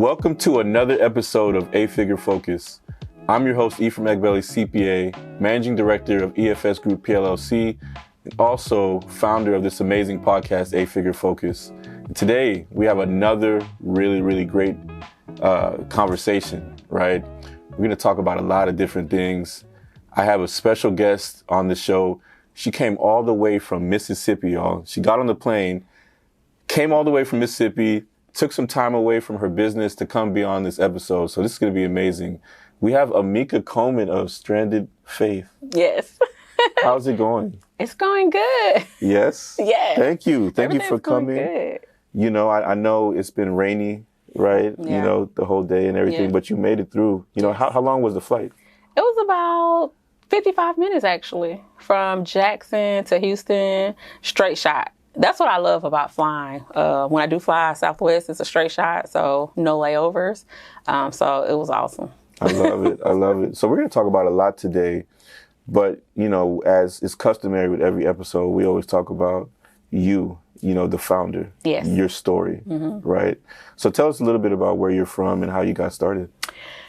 Welcome to another episode of A Figure Focus. I'm your host, Ephraim, CPA, Managing Director of EFS Group PLLC, and also founder of this amazing podcast, A Figure Focus. And today, we have another really great conversation, right? We're going to talk about a lot of different things. I have a special guest on the show. She came all the way from Mississippi, y'all. She got on the plane, came all the way from Mississippi, took some time away from her business to come be on this episode. So this is going to be amazing. We have Ameka Coleman of Stranded Faith. Yes. How's it going? It's going good. Yes? Yes. Thank you. Thank you for coming. Good. You know, I know it's been rainy, right? Yeah. You know, the whole day and everything, Yeah. but you made it through. You know, how long was the flight? It was about 55 minutes, actually, from Jackson to Houston, straight shot. That's what I love about flying. When I do fly Southwest, it's a straight shot, so no layovers. So it was awesome. I love it. I love it. So we're going to talk about a lot today, but, you know, as is customary with every episode, we always talk about you know, the founder, Yes. your story, right? So tell us a little bit about where you're from and how you got started.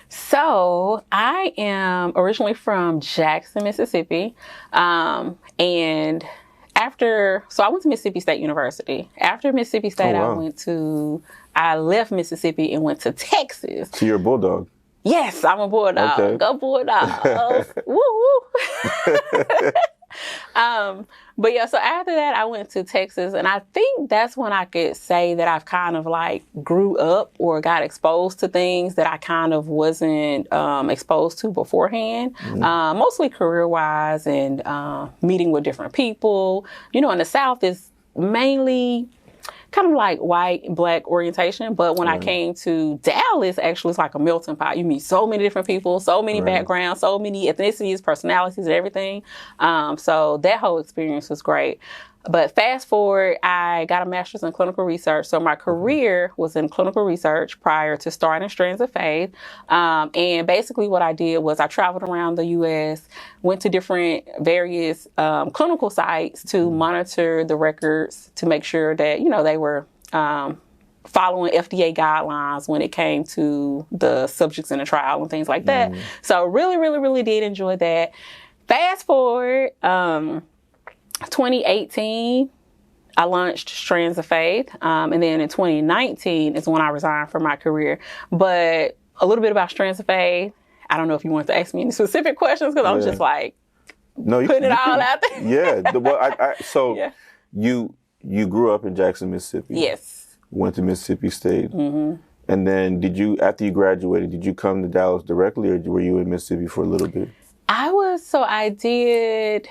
So I am originally from Jackson, Mississippi, and I went to Mississippi State University. After Mississippi State, Oh, wow. I left Mississippi and went to Texas. So you're a bulldog. Yes, I'm a bulldog. Okay. Go Bulldogs. Woo woo. But yeah, so after that, I went to Texas, and I think that's when I could say that I've kind of like grew up or got exposed to things that I kind of wasn't exposed to beforehand, mostly career-wise and meeting with different people. You know, in the South is mainly kind of like white, black orientation. But when I came to Dallas, actually, it's like a melting pot. You meet so many different people, so many backgrounds, so many ethnicities, personalities, and everything. So that whole experience was great. But fast forward, I got a master's in clinical research. So my career was in clinical research prior to starting Strands of Faith. And basically what I did was I traveled around the U.S., went to different various clinical sites to monitor the records to make sure that, you know, they were following FDA guidelines when it came to the subjects in the trial and things like that. So really did enjoy that. Fast forward, 2018, I launched Strands of Faith. And then in 2019 is when I resigned from my career. But a little bit about Strands of Faith. I don't know if you want to ask me any specific questions because I'm just like putting it all out there. Yeah. You grew up in Jackson, Mississippi. Yes. Went to Mississippi State. And then after you graduated, did you come to Dallas directly or were you in Mississippi for a little bit? I did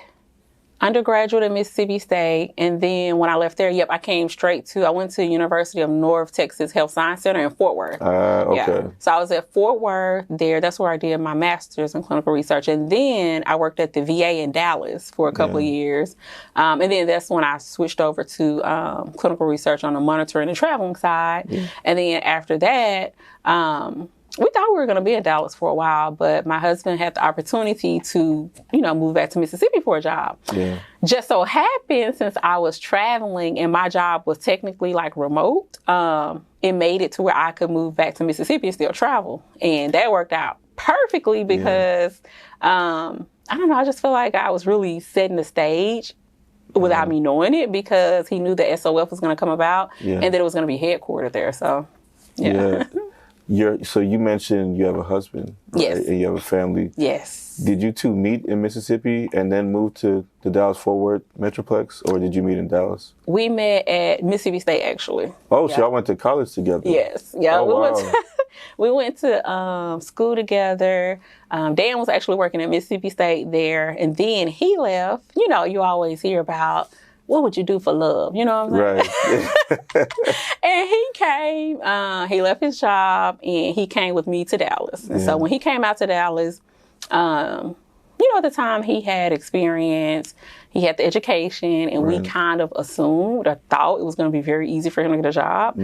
undergraduate at Mississippi State, and then when I left there, I went to University of North Texas Health Science Center in Fort Worth. Okay. Yeah. So I was at Fort Worth there. That's where I did my master's in clinical research, and then I worked at the VA in Dallas for a couple of years, and then that's when I switched over to clinical research on the monitoring and traveling side, and then after that, we thought we were going to be in Dallas for a while, but my husband had the opportunity to, you know, move back to Mississippi for a job. Yeah. Just so happened, since I was traveling and my job was technically like remote, it made it to where I could move back to Mississippi and still travel. And that worked out perfectly because, I don't know, I just feel like I was really setting the stage without me knowing it because he knew that SOF was going to come about and that it was going to be headquartered there. So, yeah. So you mentioned you have a husband, right? Yes. And you have a family. Yes. Did you two meet in Mississippi and then move to the Dallas-Fort Worth Metroplex, or did you meet in Dallas? We met at Mississippi State, actually. Oh, so y'all went to college together? Yes. Yeah. Oh, We went to school together. Dan was actually working at Mississippi State there, and then he left. You know, you always hear about, what would you do for love? You know what I'm saying? Right. And he came, he left his job and he came with me to Dallas. And so when he came out to Dallas, you know, at the time he had experience, he had the education, and we kind of assumed or thought it was going to be very easy for him to get a job.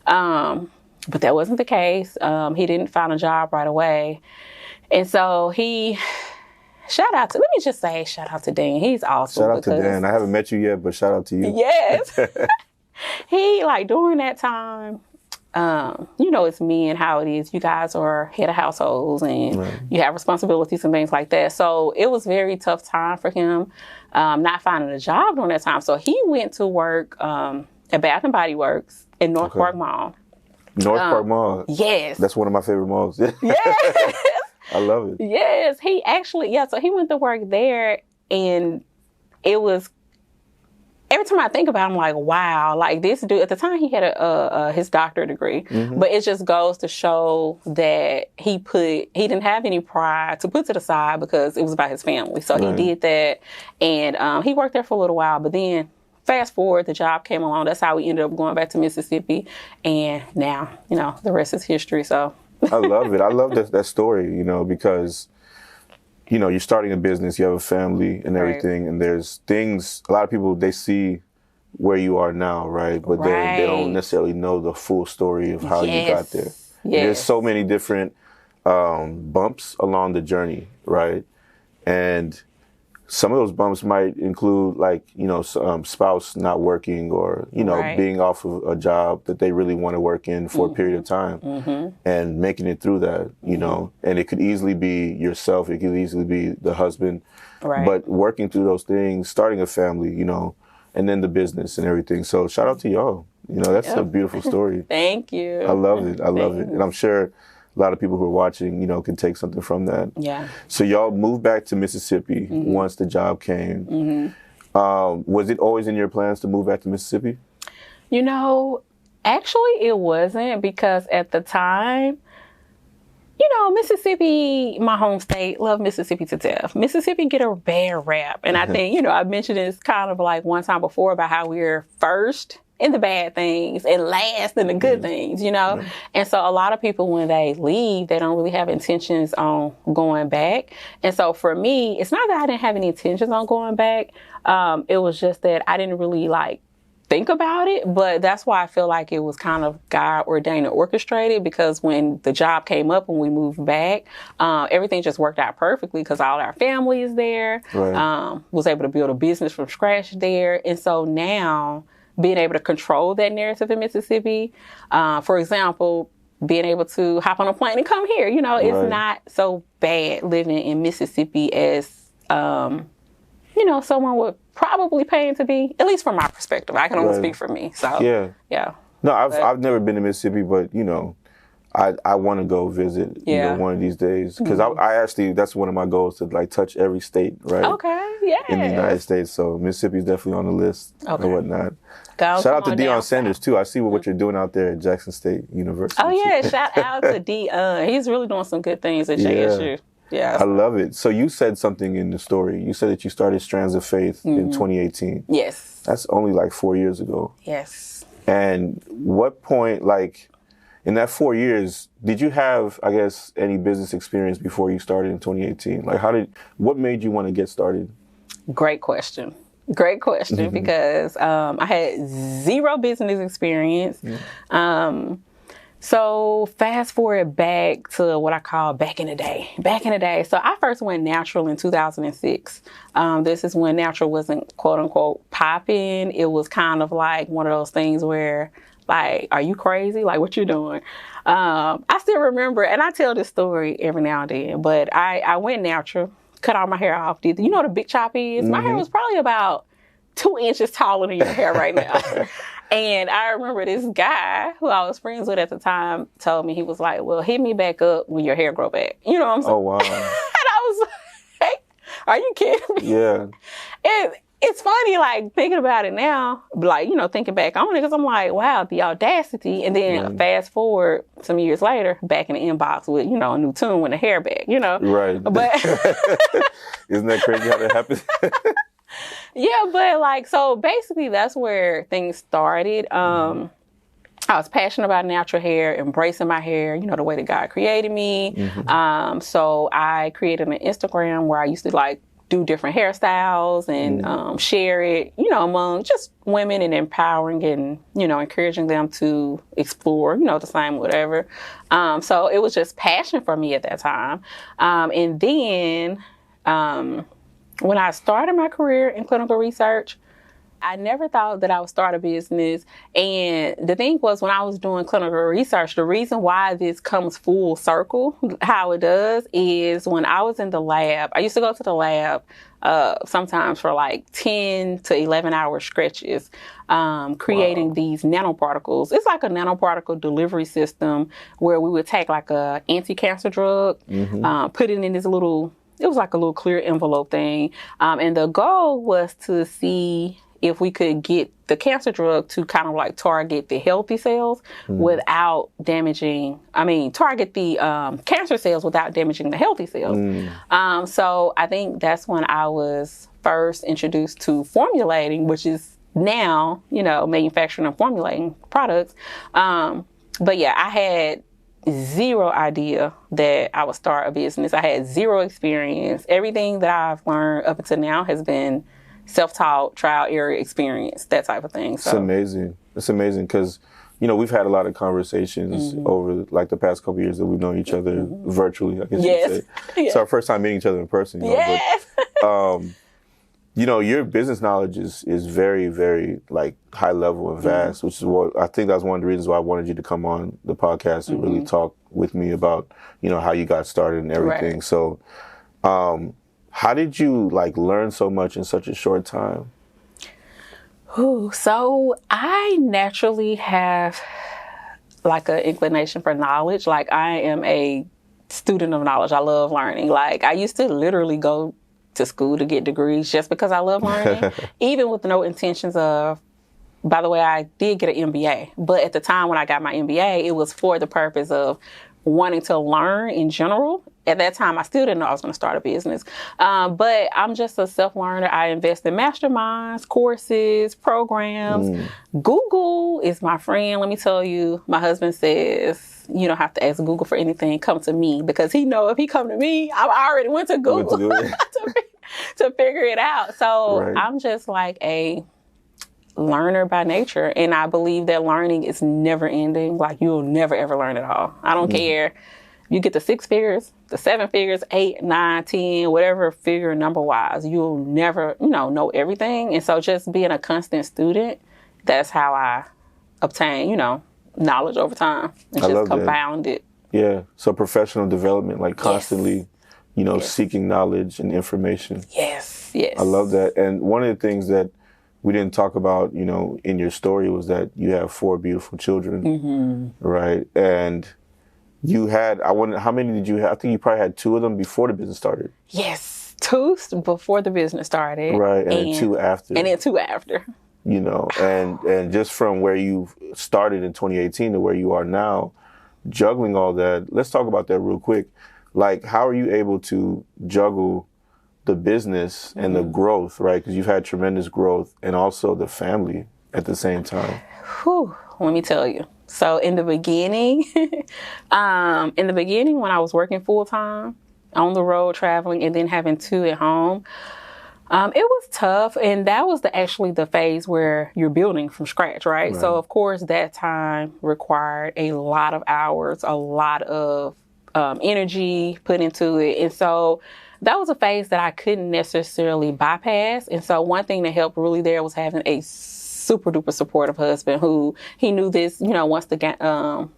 But that wasn't the case. He didn't find a job right away. And so shout out to Dan. He's awesome. Shout out to Dan. I haven't met you yet, but shout out to you. Yes. He, like, during that time, you know, it's me and how it is. You guys are head of households and you have responsibilities and things like that. So it was very tough time for him, not finding a job during that time. So he went to work at Bath and Body Works in North Park Mall. North Park Mall. Yes. That's one of my favorite malls. Yes. I love it. Yes. He actually, so he went to work there, and it was, every time I think about it, I'm like, wow, like this dude, at the time he had his doctorate degree, but it just goes to show that he didn't have any pride to put to the side because it was about his family. So he did that, and he worked there for a little while, but then fast forward, the job came along. That's how we ended up going back to Mississippi, and now, you know, the rest is history. So I love it. I love that story, you know, because, you know, you're starting a business, you have a family and everything, and there's things, a lot of people, they see where you are now, right? But they don't necessarily know the full story of how you got there. There's so many different bumps along the journey, right? And some of those bumps might include, like, you know, spouse not working, or, you know, being off of a job that they really want to work in for a period of time, and making it through that, you know. And it could easily be yourself. It could easily be the husband. But working through those things, starting a family, you know, and then the business and everything. So shout out to y'all. You know, that's a beautiful story. Thank you. I love it. I love it. And I'm sure a lot of people who are watching, you know, can take something from that. Yeah. So y'all moved back to Mississippi once the job came. Was it always in your plans to move back to Mississippi? You know, actually it wasn't, because at the time, you know, Mississippi, my home state, love Mississippi to death. Mississippi get a bad rap. And I think, you know, I mentioned this kind of like one time before about how we're first in the bad things and last in the good things, you know? And so a lot of people, when they leave, they don't really have intentions on going back. And so for me, it's not that I didn't have any intentions on going back. It was just that I didn't really like think about it, but that's why I feel like it was kind of God ordained and orchestrated, because when the job came up and we moved back, everything just worked out perfectly because all our family is there, was able to build a business from scratch there. And so now being able to control that narrative in Mississippi, for example, being able to hop on a plane and come here, you know, it's not so bad living in Mississippi as, you know, someone would probably pay to be, at least from my perspective. I can only speak for me. So, yeah. No, I've never been to Mississippi, but, you know, I want to go visit, you know, one of these days. Because I actually, that's one of my goals, to like touch every state, right? Okay, yeah. In the United States. So Mississippi is definitely on the list and whatnot. Shout out to Deion Sanders, too. I see what you're doing out there at Jackson State University. Oh, yeah. Shout out to Deion. He's really doing some good things at JSU. Yeah. I love it. So you said something in the story. You said that you started Strands of Faith in 2018. Yes. That's only like 4 years ago. Yes. And what point, like, in that 4 years, did you have, I guess, any business experience before you started in 2018? Like, what made you want to get started? Great question. Because I had zero business experience. So fast forward back to what I call back in the day. So I first went natural in 2006. This is when natural wasn't quote unquote popping. It was kind of like one of those things where, like, are you crazy? Like, what you doing? I still remember, and I tell this story every now and then, but I went natural, cut all my hair off. You know what a big chop is? My hair was probably about 2 inches taller than your hair right now. And I remember this guy who I was friends with at the time told me, he was like, well, hit me back up when your hair grow back. You know what I'm saying? Oh, wow. And I was like, are you kidding me? Yeah. And it's funny, like, thinking about it now, like, you know, thinking back on it, because I'm like, wow, the audacity. And then fast forward some years later, back in the inbox with, you know, a new tune with a hair back, you know? Right. But isn't that crazy how that happens? Yeah, but like, so basically that's where things started. I was passionate about natural hair, embracing my hair, you know, the way that God created me. So I created an Instagram where I used to like do different hairstyles and share it, you know, among just women, and empowering and, you know, encouraging them to explore, you know, the same whatever. So it was just passion for me at that time. And then when I started my career in clinical research, I never thought that I would start a business. And the thing was, when I was doing clinical research, the reason why this comes full circle, how it does, is when I was in the lab, I used to go to the lab sometimes for like 10 to 11 hour stretches, creating these nanoparticles. It's like a nanoparticle delivery system where we would take like a anti-cancer drug, put it in this little, it was like a little clear envelope thing. And the goal was to see if we could get the cancer drug to kind of like target the healthy cells without damaging, target the cancer cells without damaging the healthy cells. So I think that's when I was first introduced to formulating, which is now, manufacturing and formulating products. But yeah, I had zero idea that I would start a business. I had zero experience. Everything that I've learned up until now has been self-taught, trial error experience, that type of thing. So. It's amazing. It's amazing because, we've had a lot of conversations over like the past couple of years that we've known each other virtually, I guess you could say. Yes. It's our first time meeting each other in person. Yes. But, your business knowledge is very, very like high level and vast, which is what I think that's one of the reasons why I wanted you to come on the podcast and really talk with me about, how you got started and everything. Right. So, how did you like learn so much in such a short time? So I naturally have like an inclination for knowledge. Like I am a student of knowledge. I love learning. Like I used to literally go to school to get degrees just because I love learning, even with no intentions of, by the way, I did get an MBA, but at the time when I got my MBA, it was for the purpose of wanting to learn in general. At that time, I still didn't know I was going to start a business. But I'm just a self-learner. I invest in masterminds, courses, programs. Google is my friend. Let me tell you, my husband says, you don't have to ask Google for anything. Come to me, because he know if he come to me, I already went to Google to figure it out. So I'm just like a learner by nature. And I believe that learning is never ending. Like you'll never, ever learn it all. I don't care. You get the 6 figures, the 7 figures, 8, 9, 10, whatever figure number wise, you'll never, know everything. And so just being a constant student, that's how I obtain, knowledge over time and just compound it. Yeah. So professional development, like constantly, seeking knowledge and information. Yes. Yes. I love that. And one of the things that we didn't talk about, in your story was that you have 4 beautiful children, right? And you had, how many did you have? I think you probably had 2 of them before the business started. Yes, 2 before the business started. Right, and then 2 after. And then 2 after. And just from where you started in 2018 to where you are now, juggling all that, let's talk about that real quick. Like, how are you able to juggle the business and the growth, right? Because you've had tremendous growth and also the family at the same time. Let me tell you. So in the beginning, when I was working full time on the road traveling and then having 2 at home, it was tough. And that was actually the phase where you're building from scratch, right? So of course that time required a lot of hours, a lot of energy put into it. And so that was a phase that I couldn't necessarily bypass. And so one thing that helped really there was having a super duper supportive husband who he knew this, once the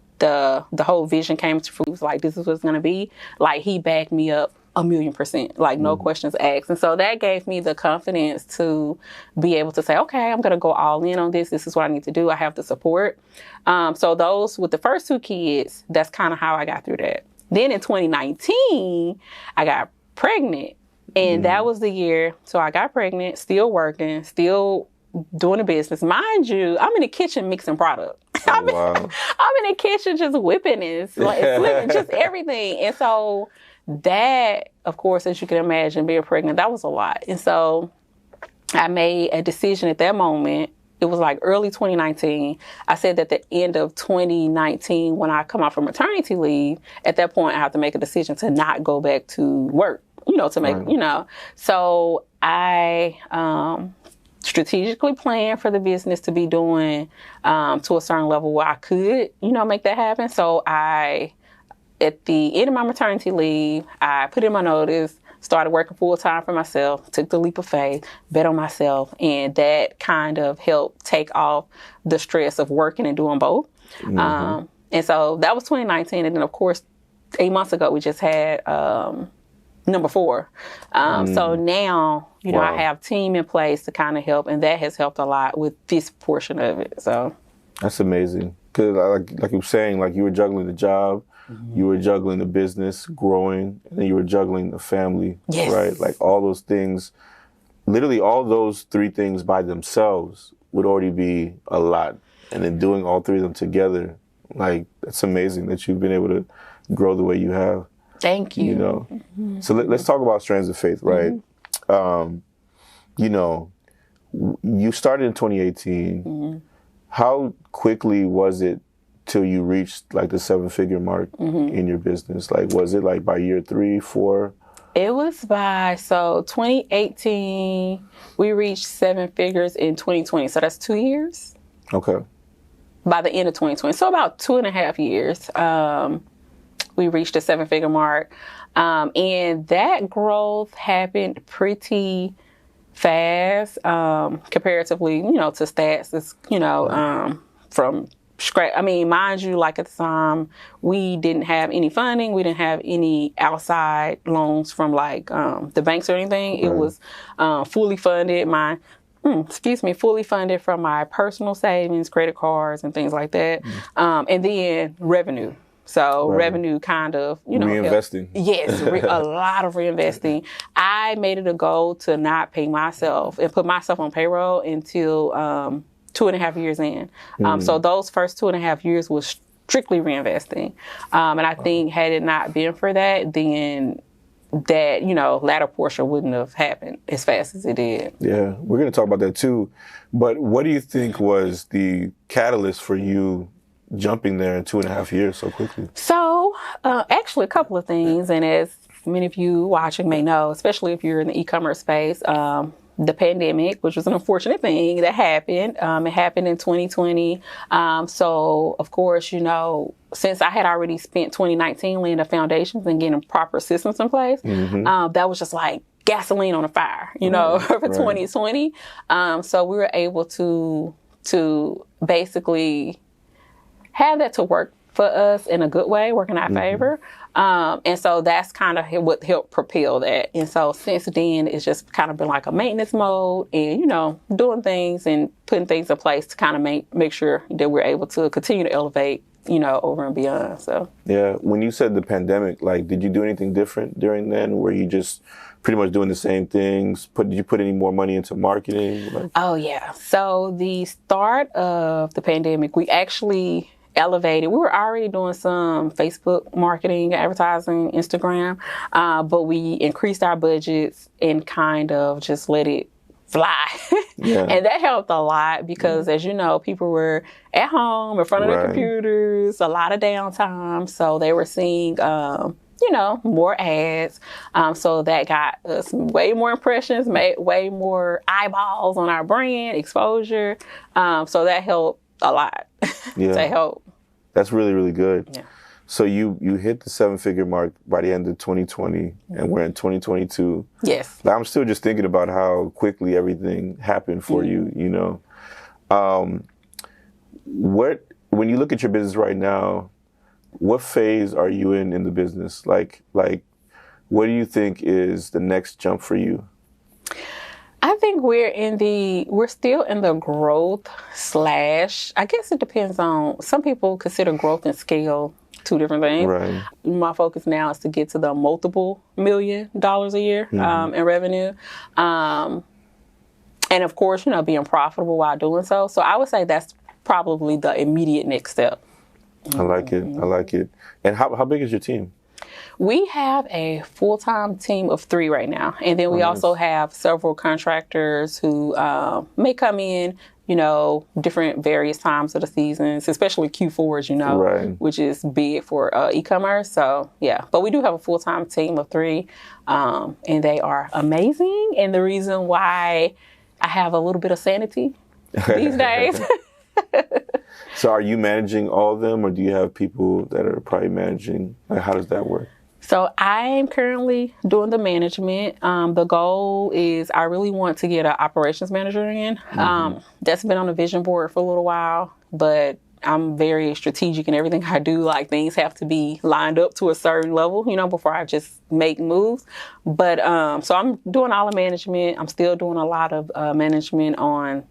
whole vision came to fruit, was like, this is what it's going to be. Like he backed me up 1,000,000%, like no questions asked. And so that gave me the confidence to be able to say, okay, I'm going to go all in on this. This is what I need to do. I have the support. So those with the first 2 kids, that's kind of how I got through that. Then in 2019, I got pregnant and that was the year. So I got pregnant, still working, still doing a business. Mind you, I'm in the kitchen mixing product. I'm in the kitchen just whipping it, flipping just everything. And so that, of course, as you can imagine, being pregnant, that was a lot. And so I made a decision at that moment. It was like early 2019. I said that the end of 2019, when I come out from maternity leave, at that point, I have to make a decision to not go back to work, to make, So I strategically planned for the business to be doing to a certain level where I could, make that happen. So at the end of my maternity leave, I put in my notice. started working full time for myself, took the leap of faith, bet on myself, and that kind of helped take off the stress of working and doing both. And so that was 2019. And then, of course, 8 months ago, we just had number 4. So now, I have team in place to kind of help, and that has helped a lot with this portion of it. So that's amazing. Because like you were saying, like you were juggling the job, you were juggling the business, growing, and then you were juggling the family, right? Like all those things, literally all those 3 things by themselves would already be a lot. And then doing all 3 of them together, like that's amazing that you've been able to grow the way you have. Thank you. So let's talk about Strands of Faith, right? You started in 2018. How quickly was it till you reached like the 7-figure mark in your business? Like, was it like by year 3, 4? It was by 2018, we reached 7 figures in 2020. So that's 2 years. Okay. By the end of 2020. So about 2.5 years, we reached the 7-figure mark. And that growth happened pretty fast, comparatively, to stats. It's, from scratch. I mean, mind you, like at the time, we didn't have any funding. We didn't have any outside loans from like the banks or anything. It was fully funded. Fully funded from my personal savings, credit cards, and things like that. And then revenue. So revenue kind of, reinvesting. Yes, a lot of reinvesting. I made it a goal to not pay myself and put myself on payroll until 2.5 years in. So those first 2.5 years was strictly reinvesting. And I think had it not been for that, then that, latter portion wouldn't have happened as fast as it did. Yeah, we're going to talk about that too. But what do you think was the catalyst for you jumping there in 2.5 years so quickly? So, actually a couple of things. And as many of you watching may know, especially if you're in the e-commerce space, the pandemic, which was an unfortunate thing that happened. It happened in 2020. So, of course, since I had already spent 2019 laying the foundations and getting proper systems in place, that was just like gasoline on a fire, for 2020. So we were able to basically have that to work for us in a good way, work in our favor. And so that's kind of what helped propel that. And so since then, it's just kind of been like a maintenance mode and, doing things and putting things in place to kind of make sure that we're able to continue to elevate, over and beyond. So, yeah. When you said the pandemic, like, did you do anything different during then? Were you just pretty much doing the same things? Did you put any more money into marketing? Oh, yeah. So the start of the pandemic, we actually elevated. We were already doing some Facebook marketing, advertising, Instagram, but we increased our budgets and kind of just let it fly. And that helped a lot because, as you know, people were at home in front of their computers, a lot of downtime. So they were seeing, more ads. So that got us way more impressions, made way more eyeballs on our brand, exposure. So that helped a lot to help. That's really, really good. Yeah. So you hit the 7-figure mark by the end of 2020, and we're in 2022. Yes. I'm still just thinking about how quickly everything happened for you, when you look at your business right now, what phase are you in the business? Like, what do you think is the next jump for you? I think we're still in the growth / I guess it depends on, some people consider growth and scale 2 different things. Right. My focus now is to get to the multiple $1 million a year in revenue. And of course, being profitable while doing so. So I would say that's probably the immediate next step. I like it. And how big is your team? We have a full-time team of 3 right now. And then we also have several contractors who may come in, different various times of the seasons, especially Q4s, which is big for e-commerce. So, yeah. But we do have a full-time team of 3, and they are amazing. And the reason why I have a little bit of sanity these days. So are you managing all of them, or do you have people that are probably managing? Like, how does that work? So I'm currently doing the management. The goal is I really want to get an operations manager in. That's been on the vision board for a little while, but I'm very strategic in everything I do. Like, things have to be lined up to a certain level, before I just make moves. But so I'm doing all the management. I'm still doing a lot of management on,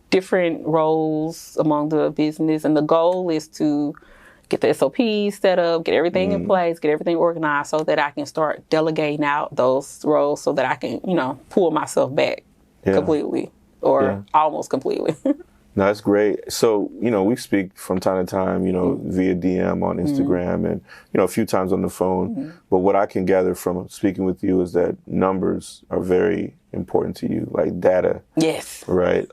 different roles among the business. And the goal is to get the SOPs set up, get everything in place, get everything organized so that I can start delegating out those roles so that I can, pull myself back completely or almost completely. No, that's great. So, we speak from time to time, via DM on Instagram and, a few times on the phone. But what I can gather from speaking with you is that numbers are very important to you, like data. Yes. Right.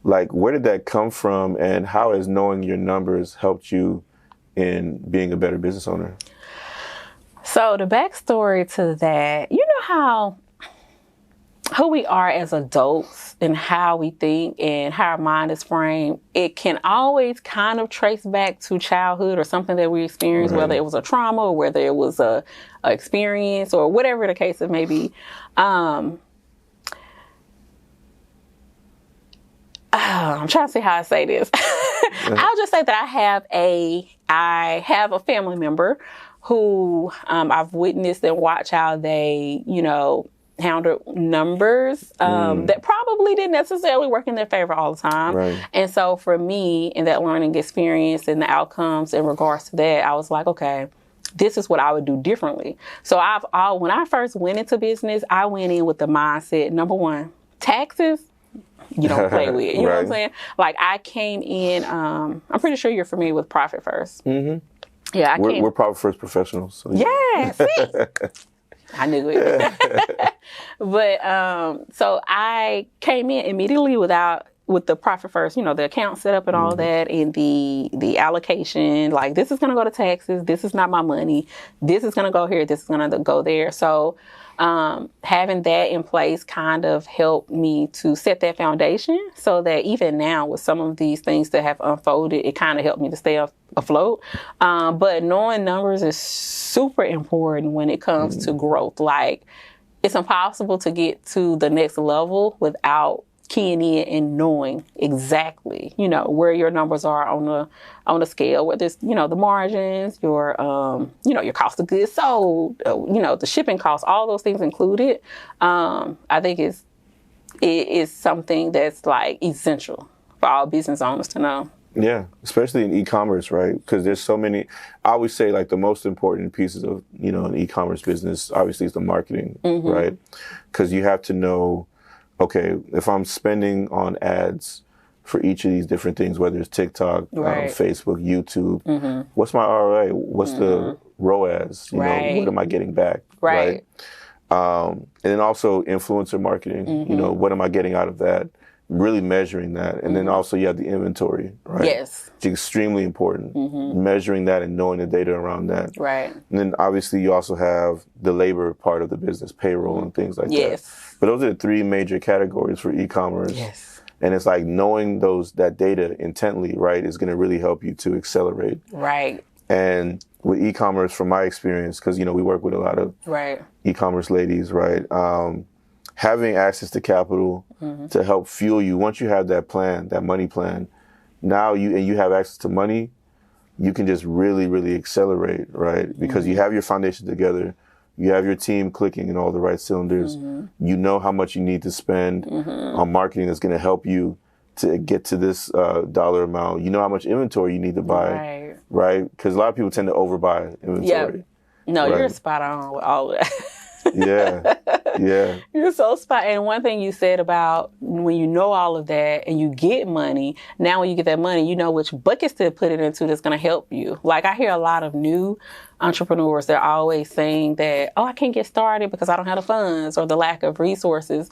Like, where did that come from, and how has knowing your numbers helped you in being a better business owner? So the backstory to that, how who we are as adults and how we think and how our mind is framed, it can always kind of trace back to childhood or something that we experienced, whether it was a trauma or whether it was a experience or whatever the case it may be. I'm trying to see how I say this. I'll just say that I have a family member who I've witnessed and watched how they, handle numbers that probably didn't necessarily work in their favor all the time. Right. And so for me, in that learning experience and the outcomes in regards to that, I was like, okay, this is what I would do differently. So when I first went into business, I went in with the mindset, number one, taxes, you don't play with. You know what I'm saying? Like, I came in, I'm pretty sure you're familiar with Profit First. Mm-hmm. Yeah, we're Profit First professionals. So yeah, see? I knew it. But so I came in immediately with the Profit First, the account set up and all that, and the allocation, like, this is going to go to taxes. This is not my money. This is going to go here. This is going to go there. So having that in place kind of helped me to set that foundation so that even now with some of these things that have unfolded, it kind of helped me to stay afloat. But knowing numbers is super important when it comes to growth. Like, it's impossible to get to the next level without keying in and knowing exactly, where your numbers are on the scale, whether it's, the margins, your cost of goods sold, the shipping costs, all those things included. I think it is something that's like essential for all business owners to know. Yeah, especially in e-commerce, right? Because there's so many. I always say, like, the most important pieces of, an e-commerce business, obviously, is the marketing, right? Because you have to know, okay, if I'm spending on ads for each of these different things, whether it's TikTok, Facebook, YouTube, what's my ROI? What's the ROAS? What am I getting back? Right. And then also influencer marketing, what am I getting out of that? Really measuring that. And then also you have the inventory, right? Yes. It's extremely important. Measuring that and knowing the data around that. Right. And then obviously you also have the labor part of the business, payroll and things like that. But those are the three major categories for e-commerce. Yes. And it's like knowing that data intently, right, is going to really help you to accelerate. Right. And with e-commerce, from my experience, because, we work with a lot of e-commerce ladies, right? Having access to capital to help fuel you. Once you have that plan, that money plan, now you have access to money, you can just really, really accelerate, right? Because you have your foundation together. You have your team clicking in all the right cylinders. You know how much you need to spend on marketing that's going to help you to get to this dollar amount. You know how much inventory you need to buy, right? Because a lot of people tend to overbuy inventory. No, you're spot on with all of that. Yeah. You're so spot. And one thing you said about when you know all of that and you get money, now when you get that money, you know which buckets to put it into that's going to help you. Like, I hear a lot of new entrepreneurs, they're always saying that, I can't get started because I don't have the funds or the lack of resources.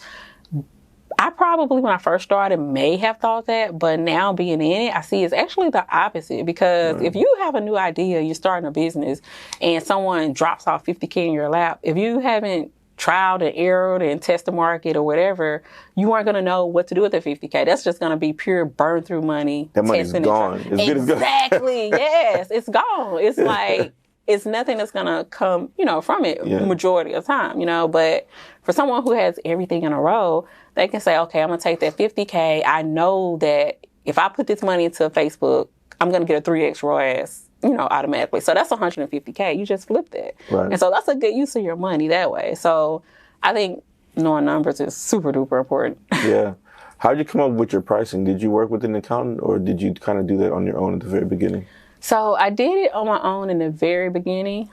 I probably, when I first started, may have thought that, but now being in it, I see it's actually the opposite. Because if you have a new idea, you're starting a business, and someone drops off $50K in your lap, if you haven't trialed and errored and test the market or whatever, you aren't going to know what to do with the $50K. That's just going to be pure burn through money. That money's gone. Exactly. Yes, it's gone. It's like, it's nothing that's going to come, from it majority of the time, but for someone who has everything in a row, they can say, okay, I'm going to take that $50K. I know that if I put this money into Facebook, I'm going to get a 3X ROAS, automatically. So that's $150K. You just flipped it. Right. And so that's a good use of your money that way. So I think knowing numbers is super duper important. Yeah. How did you come up with your pricing? Did you work with an accountant, or did you kind of do that on your own at the very beginning? So I did it on my own in the very beginning.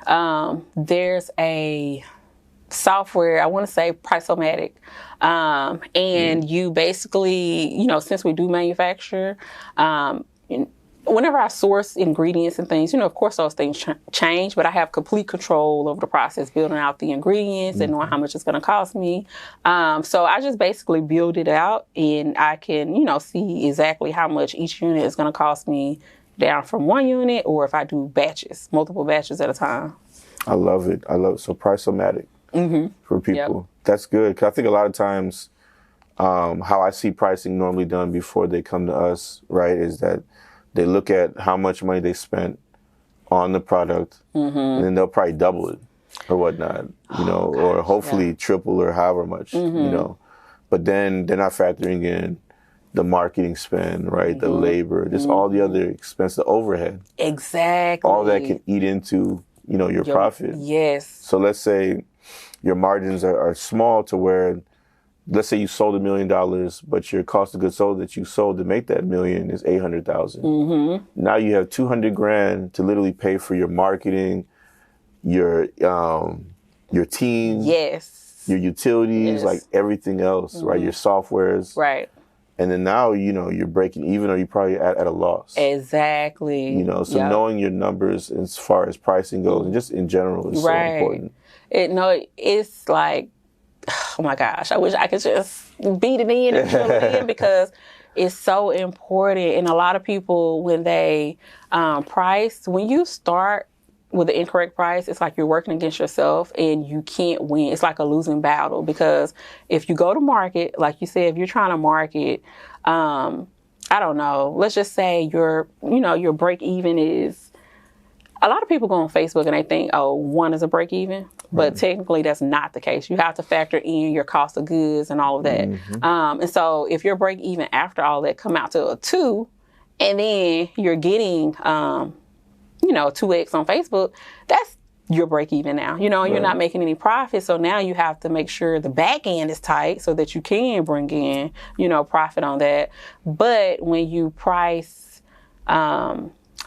There's a software, I want to say Price-O-Matic. And you basically, since we do manufacture, whenever I source ingredients and things, of course those things change, but I have complete control over the process, building out the ingredients and knowing how much it's going to cost me. So I just basically build it out, and I can, see exactly how much each unit is going to cost me down from one unit, or if I do batches, multiple batches at a time. I love it. So Price-O-Matic for people. Yep. That's good. 'Cause I think a lot of times how I see pricing normally done before they come to us, right, is that they look at how much money they spent on the product, and then they'll probably double it or whatnot, or hopefully triple or however much, But then they're not factoring in the marketing spend, right? The labor, just all the other expense, the overhead. Exactly. All that can eat into, your profit. Yes. So let's say your margins are small to where, let's say you sold $1 million, but your cost of goods sold that you sold to make that $1 million is $800,000. Now you have $200,000 to literally pay for your marketing, your team, your utilities, like everything else, right? Your softwares, right? And then now you're breaking even, or you're probably at a loss. Exactly. So knowing your numbers as far as pricing goes, and just in general, is so important. It's like, oh my gosh, I wish I could just beat it in and fill it in, because it's so important. And a lot of people, when they price, when you start with the incorrect price, it's like you're working against yourself and you can't win. It's like a losing battle, because if you go to market, like you said, if you're trying to market, I don't know, let's just say your break even is, a lot of people go on Facebook and they think, oh, 1 is a break even. But technically, that's not the case. You have to factor in your cost of goods and all of that. And so if your break even after all that come out to a 2, and then you're getting, 2X on Facebook, that's your break even now. You're not making any profit. So now you have to make sure the back end is tight so that you can bring in, profit on that. But when you price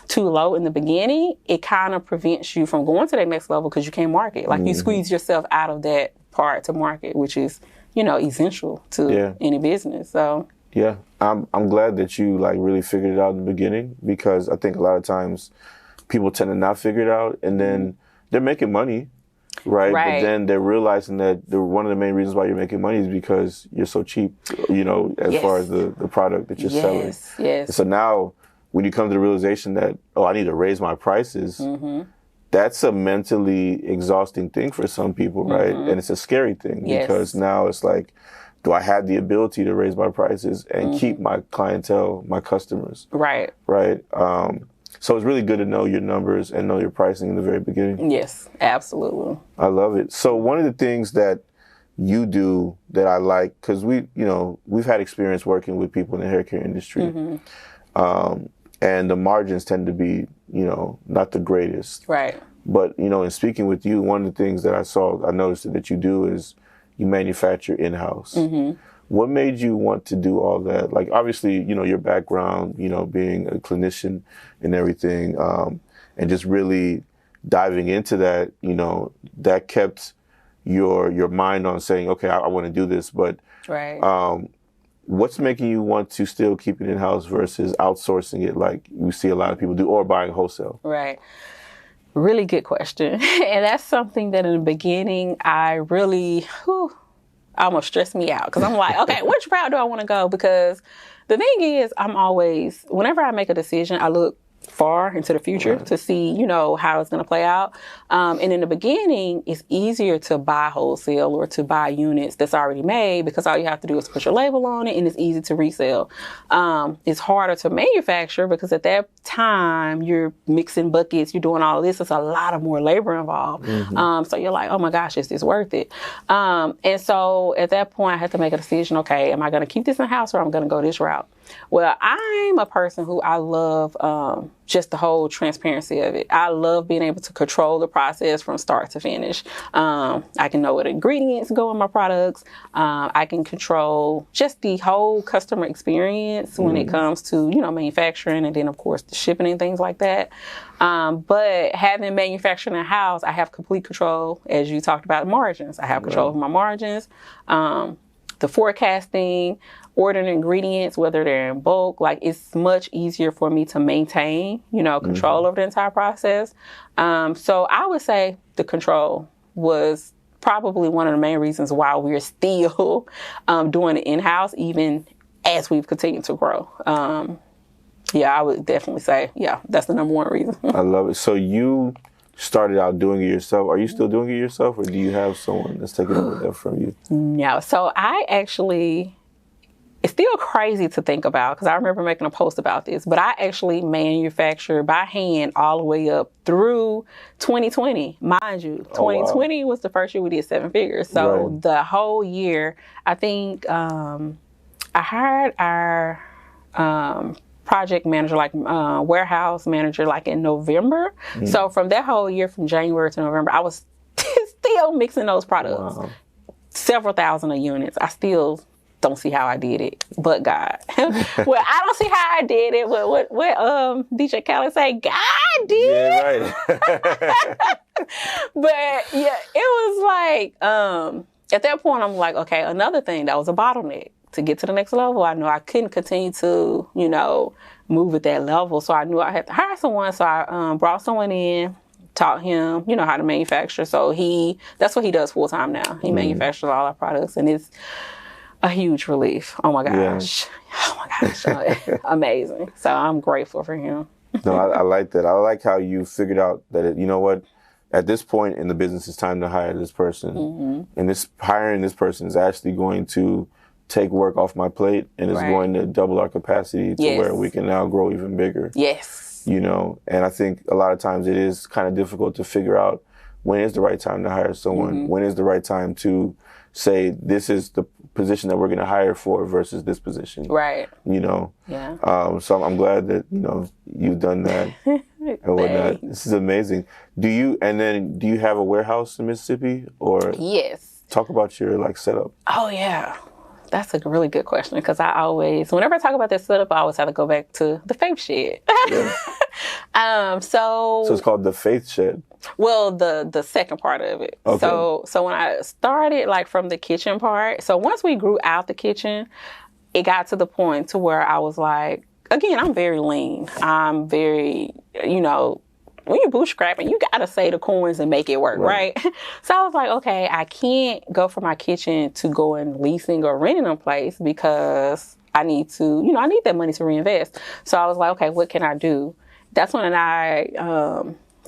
too low in the beginning, it kind of prevents you from going to that next level, because you can't market. Like you squeeze yourself out of that part to market, which is, essential to any business. So yeah, I'm glad that you really figured it out in the beginning, because I think a lot of times people tend to not figure it out, and then they're making money, right? But then they're realizing that one of the main reasons why you're making money is because you're so cheap, as far as the product that you're selling. Yes. So now, when you come to the realization that, I need to raise my prices, that's a mentally exhausting thing for some people, right? And it's a scary thing, because now it's like, do I have the ability to raise my prices and keep my clientele, my customers? Right. So it's really good to know your numbers and know your pricing in the very beginning. Yes, absolutely. I love it. So one of the things that you do that I like, because we've had experience working with people in the hair care industry, and the margins tend to be, not the greatest. Right. But, in speaking with you, one of the things that I noticed that you do is you manufacture in-house. What made you want to do all that? Like, obviously, your background, being a clinician and everything, and just really diving into that, that kept your mind on saying, okay, I want to do this. But what's making you want to still keep it in-house versus outsourcing it like you see a lot of people do, or buying wholesale? Right. Really good question. And that's something that in the beginning, I really, almost stressed me out, because I'm like, okay, which route do I want to go? Because the thing is, I'm always, whenever I make a decision, I look far into the future to see, you know, how it's going to play out. And in the beginning, it's easier to buy wholesale or to buy units that's already made because all you have to do is put your label on it and it's easy to resell. It's harder to manufacture because at that time, you're mixing buckets, you're doing all of this. It's a lot of more labor involved. So you're like, oh my gosh, is this worth it? And so at that point, I had to make a decision. Okay, am I going to keep this in-house or I'm going to go this route? Well, I'm a person who I love just the whole transparency of it. I love being able to control the process from start to finish. I can know what ingredients go in my products. I can control just the whole customer experience when it comes to, you know, manufacturing and then, of course, the shipping and things like that. But having manufacturing in-house, I have complete control, as you talked about, margins. I have control of my margins, the forecasting, ordering ingredients, whether they're in bulk, like it's much easier for me to maintain, you know, control over the entire process. So I would say the control was probably one of the main reasons why we're still doing it in-house, even as we've continued to grow. I would definitely say, that's the number one reason. I love it. So you started out doing it yourself. Are you still doing it yourself or do you have someone that's taking over that from you? No. So I actually... It's still crazy to think about because I remember making a post about this, but I actually manufactured by hand all the way up through 2020. Mind you, 2020 was the first year we did 7 figures. So the whole year, I think I hired our project manager, like warehouse manager, like in November. So from that whole year, from January to November, I was still mixing those products. Several thousand of units. I still don't see how I did it, but God. Well, I don't see how I did it. What DJ Khaled say? God did. Yeah, right. But yeah, it was like at that point I'm like, okay, another thing that was a bottleneck to get to the next level. I knew I couldn't continue to, you know, move at that level, so I knew I had to hire someone. So I brought someone in, taught him, you know, how to manufacture. So that's what he does full time now. He manufactures all our products, and it's a huge relief. Oh my gosh. Yeah. Oh my gosh. Amazing. So I'm grateful for him. No, I like that. I like how you figured out that, you know what, at this point in the business, it's time to hire this person. And hiring this person is actually going to take work off my plate and is going to double our capacity to where we can now grow even bigger. Yes. You know, and I think a lot of times it is kind of difficult to figure out when is the right time to hire someone, when is the right time to say this is the position that we're going to hire for versus this position. Right. You know? Yeah. So I'm glad that, you know, you've done that and whatnot. This is amazing. Do you have a warehouse in Mississippi or? Yes. Talk about your like setup. Oh yeah. That's a really good question because whenever I talk about this setup, I always have to go back to the faith shed. So it's called the faith shed. Well, the second part of it. Okay. So when I started like from the kitchen part, so once we grew out the kitchen, it got to the point to where I was like, again, I'm very lean. I'm very, you know, when you're bootstrapping, you got to say the coins and make it work, right? So I was like, okay, I can't go from my kitchen to going leasing or renting a place because I need to, you know, I need that money to reinvest. So I was like, okay, what can I do? That's when I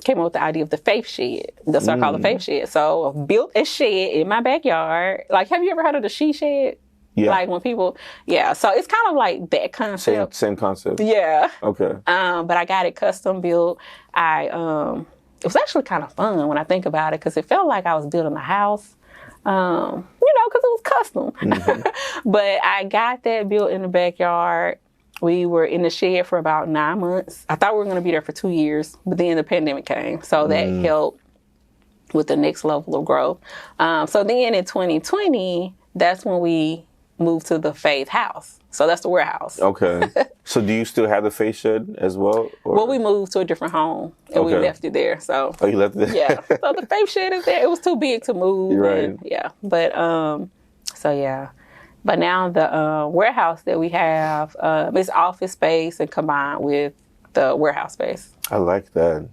came up with the idea of the faith shed. That's what I call the faith shed. So I built a shed in my backyard. Like, have you ever heard of the she shed? Yeah. Like when people, so it's kind of like that concept. Same concept. Yeah. Okay. But I got it custom built. It was actually kind of fun when I think about it because it felt like I was building a house, you know, because it was custom. But I got that built in the backyard. We were in the shed for about 9 months. I thought we were going to be there for 2 years, but then the pandemic came. So that helped with the next level of growth. So then in 2020, that's when we moved to the Faith house. So that's the warehouse. Okay. So do you still have the faith shed as well? Or? Well, we moved to a different home and we left it there. So you left it there? Yeah. So the faith shed is there. It was too big to move. Right. And, yeah. But so yeah. But now the warehouse that we have is office space and combined with the warehouse space. I like that.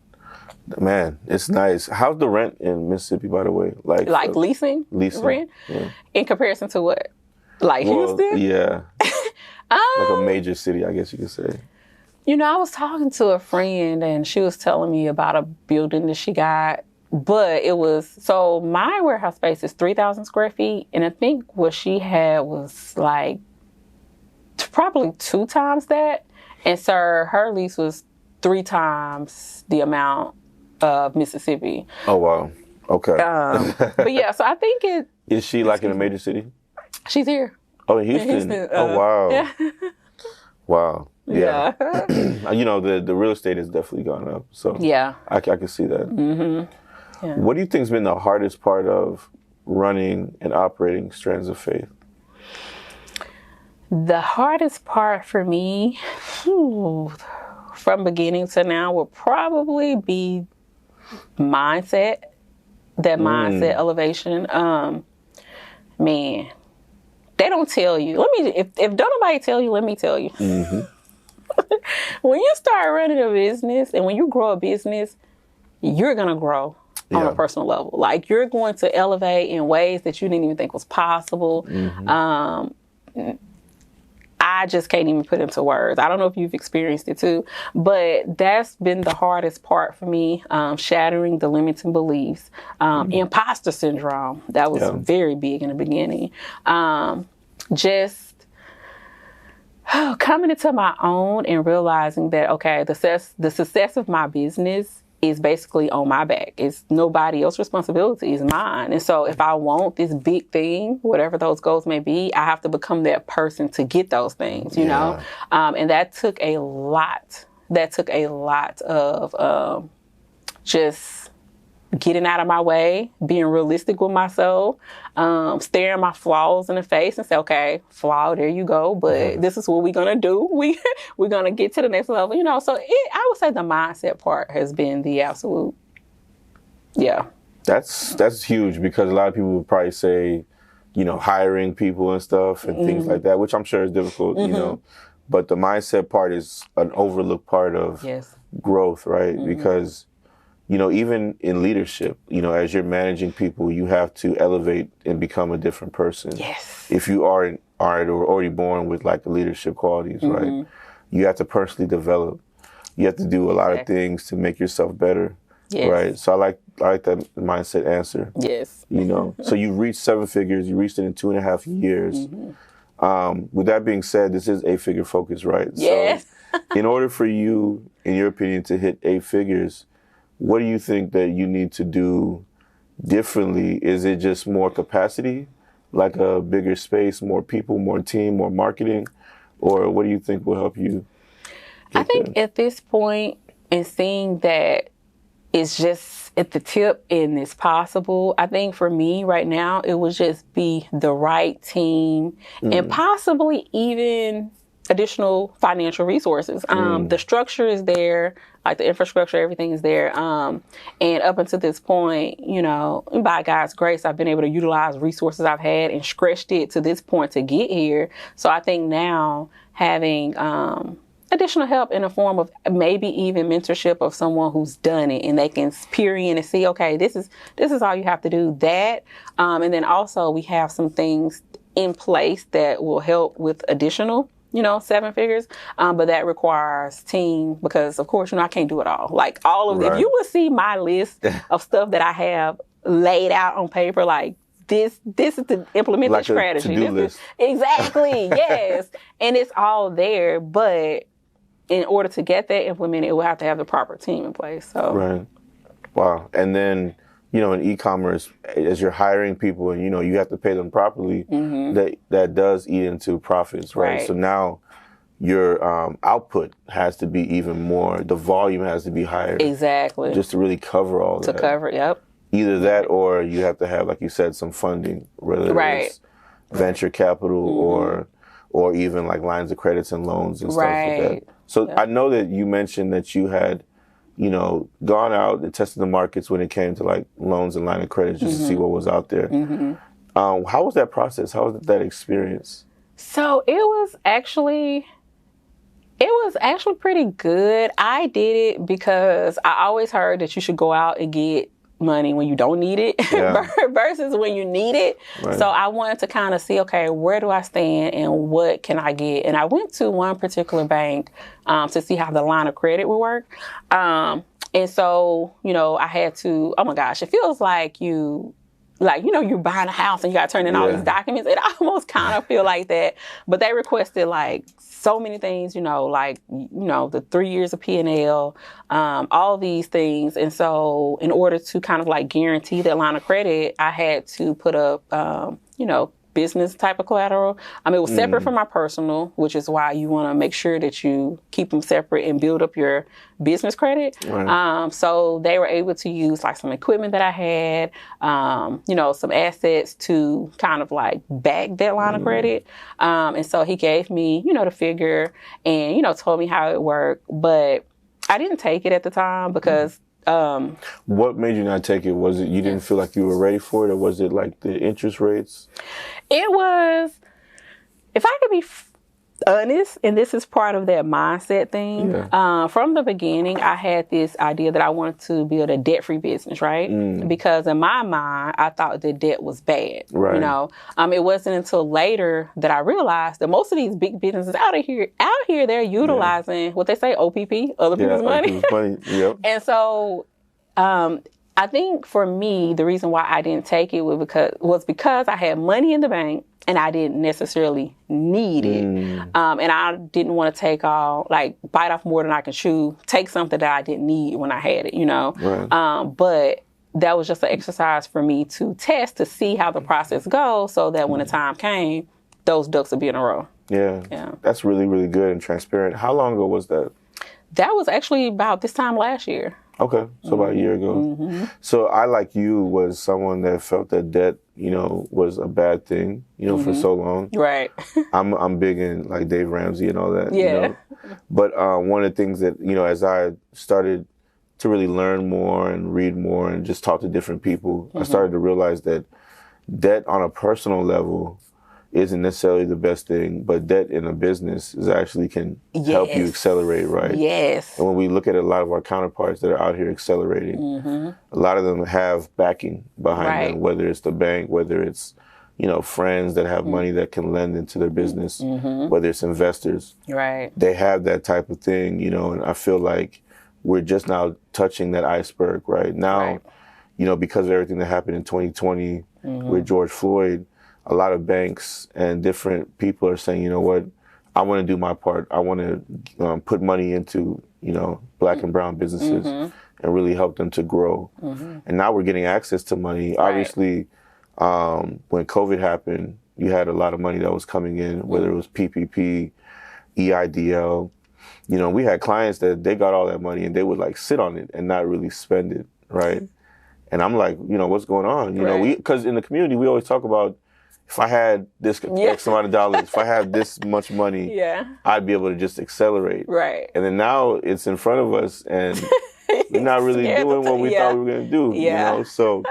Man, it's nice. How's the rent in Mississippi, by the way? Like leasing? Leasing. Rent? Yeah. In comparison to what? Like Houston? Yeah. Like a major city, I guess you could say. I was talking to a friend and she was telling me about a building that she got, but so my warehouse space is 3,000 square feet. And I think what she had was like probably 2 times that. And so her lease was 3 times the amount of Mississippi. Oh, wow. Okay. But yeah, so I think Is she like in a major city? She's here. Oh, in Houston. Oh, wow. Yeah. Wow. Yeah. The real estate has definitely gone up. So yeah, I can see that. Mm-hmm. Yeah. What do you think has been the hardest part of running and operating Strands of Faith? The hardest part for me, from beginning to now, will probably be mindset. That mindset elevation. Man, they don't tell you. If don't nobody tell you, let me tell you. Mm-hmm. When you start running a business and when you grow a business, you're going to grow on a personal level. Like, you're going to elevate in ways that you didn't even think was possible. Mm-hmm. I just can't even put into words. I don't know if you've experienced it too, but that's been the hardest part for me, shattering the limiting beliefs. Imposter syndrome, that was very big in the beginning. Just coming into my own and realizing that, okay, the success of my business is basically on my back. It's nobody else's responsibility, it's mine. And so if I want this big thing, whatever those goals may be, I have to become that person to get those things, you know? And that took a lot. That took a lot of just getting out of my way, being realistic with myself, staring my flaws in the face and say, okay, flaw, there you go, but this is what we're going to do. We're going to get to the next level, So I would say the mindset part has been the absolute, That's huge, because a lot of people would probably say, hiring people and stuff and things like that, which I'm sure is difficult, but the mindset part is an overlooked part of growth, right? Because even in leadership, as you're managing people, you have to elevate and become a different person. Yes. If you aren't already born with like the leadership qualities, right? You have to personally develop. You have to do a lot of things to make yourself better, right? So I like that mindset answer. Yes. So you reached 7 figures. You reached it in 2.5 years. With that being said, this is 8-figure focus, right? Yes. So in order for you, in your opinion, to hit 8 figures, what do you think that you need to do differently? Is it just more capacity, like a bigger space, more people, more team, more marketing? Or what do you think will help you? I think at this point, in seeing that it's just at the tip and it's possible, I think for me right now, it would just be the right team and possibly even additional financial resources. The structure is there, like the infrastructure, everything is there. And up until this point, by God's grace, I've been able to utilize resources I've had and stretched it to this point to get here. So I think now having additional help in the form of maybe even mentorship of someone who's done it, and they can peer in and see, okay, this is all you have to do. And then also we have some things in place that will help with additional 7 figures, but that requires team, because of course, I can't do it all. Like all of if you would see my list of stuff that I have laid out on paper, like this is to implement like the strategy. To-do list. Exactly, yes. And it's all there, but in order to get that implemented, it will have to have the proper team in place. So right. Wow. And then, in e-commerce, as you're hiring people and, you have to pay them properly, that does eat into profits, right? So now your output has to be even more, the volume has to be higher. Exactly. Just to really cover all that. To cover, yep. Either that or you have to have, like you said, some funding, whether it's venture capital or even like lines of credits and loans and stuff like that. So I know that you mentioned that you had gone out and tested the markets when it came to like loans and line of credit just to see what was out there. How was that process? How was that experience? So it was actually pretty good. I did it because I always heard that you should go out and get money when you don't need it versus when you need it. Right. So I wanted to kind of see, okay, where do I stand and what can I get? And I went to one particular bank to see how the line of credit would work. And so, I had to, oh my gosh, it feels like you're buying a house and you got to turn in all these documents. It almost kind of feel like that. But they requested like so many things, the 3 years of P&L, all these things. And so in order to kind of like guarantee that line of credit, I had to put up, business type of collateral. It was separate from my personal, which is why you want to make sure that you keep them separate and build up your business credit. Right. So they were able to use like some equipment that I had, some assets to kind of like back that line of credit. And so he gave me, the figure and, told me how it worked. But I didn't take it at the time because what made you not take it? Was it you didn't feel like you were ready for it, or was it like the interest rates? It was, if I could be honest, and this is part of that mindset thing, from the beginning, I had this idea that I wanted to build a debt-free business, right? Because in my mind, I thought that debt was bad, right. It wasn't until later that I realized that most of these big businesses out here, they're utilizing what they say, OPP, other people's money. Yep. And so, I think for me, the reason why I didn't take it was because I had money in the bank and I didn't necessarily need it. And I didn't want to bite off more than I can chew, take something that I didn't need when I had it, Right. But that was just an exercise for me to test to see how the process goes so that when the time came, those ducks would be in a row. Yeah. That's really, really good and transparent. How long ago was that? That was actually about this time last year. Okay, so about a year ago. Mm-hmm. So I, like you, was someone that felt that debt, was a bad thing, for so long. Right. I'm big in like Dave Ramsey and all that. Yeah. But one of the things that, as I started to really learn more and read more and just talk to different people, I started to realize that debt on a personal level isn't necessarily the best thing, but debt in a business can help you accelerate, right? Yes. And when we look at a lot of our counterparts that are out here accelerating, a lot of them have backing behind them, whether it's the bank, whether it's, friends that have money that can lend into their business, whether it's investors. Right. They have that type of thing, and I feel like we're just now touching that iceberg right now, because of everything that happened in 2020 with George Floyd. A lot of banks and different people are saying, I want to do my part. I want to put money into, Black and brown businesses and really help them to grow. And now we're getting access to money. Right. Obviously, when COVID happened, you had a lot of money that was coming in, whether it was PPP, EIDL. We had clients that they got all that money and they would like sit on it and not really spend it, right? And I'm like, what's going on? Because in the community, we always talk about, if I had this X amount of dollars, if I had this much money, I'd be able to just accelerate. Right. And then now it's in front of us and we're not really doing what we thought we were going to do. Yeah. So,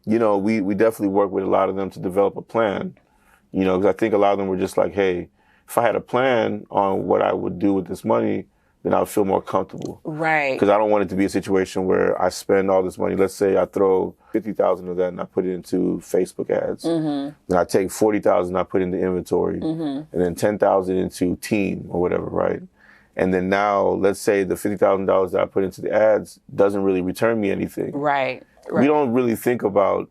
we definitely work with a lot of them to develop a plan, because I think a lot of them were just like, hey, if I had a plan on what I would do with this money, then I would feel more comfortable. Right. Because I don't want it to be a situation where I spend all this money. Let's say I throw $50,000 of that and I put it into Facebook ads. Then I take $40,000 and I put into inventory. And then $10,000 into team or whatever, right? And then now, let's say the $50,000 that I put into the ads doesn't really return me anything. Right. We don't really think about,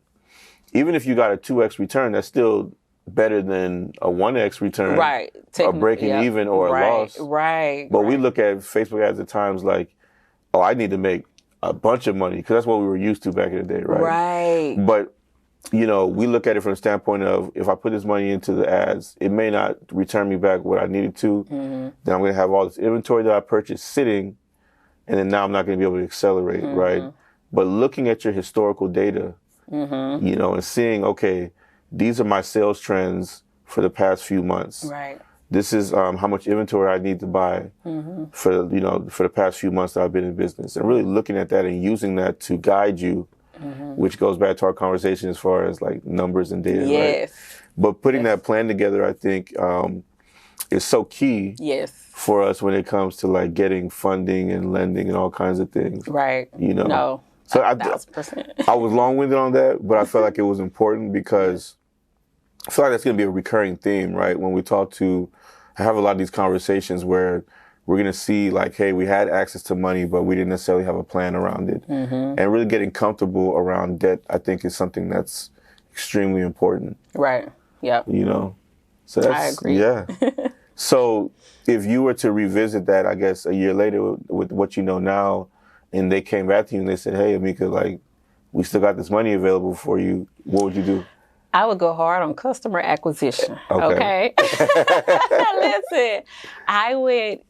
even if you got a 2x return, that's still better than a 1x return, right? Or breaking even or a loss, right? But we look at Facebook ads at times like, oh, I need to make a bunch of money because that's what we were used to back in the day, right? Right. But we look at it from the standpoint of, if I put this money into the ads, it may not return me back what I needed to. Then I'm going to have all this inventory that I purchased sitting, and then now I'm not going to be able to accelerate, right? But looking at your historical data, and seeing, okay, these are my sales trends for the past few months. Right. This is how much inventory I need to buy for the past few months that I've been in business, and really looking at that and using that to guide you, which goes back to our conversation as far as like numbers and data. Yes. Right? But putting that plan together, I think, is so key. Yes. For us when it comes to like getting funding and lending and all kinds of things. Right. No. So 1,000%. I was long-winded on that, but I felt like it was important because I feel like that's going to be a recurring theme, right? When we I have a lot of these conversations where we're going to see like, hey, we had access to money, but we didn't necessarily have a plan around it. And really getting comfortable around debt, I think, is something that's extremely important. Right. Yep. You know? So that's, I agree. Yeah. So if you were to revisit that, I guess, a year later with what you know now, and they came back to you and they said, hey, Ameka, like, we still got this money available for you, what would you do? I would go hard on customer acquisition. Okay. Listen, I would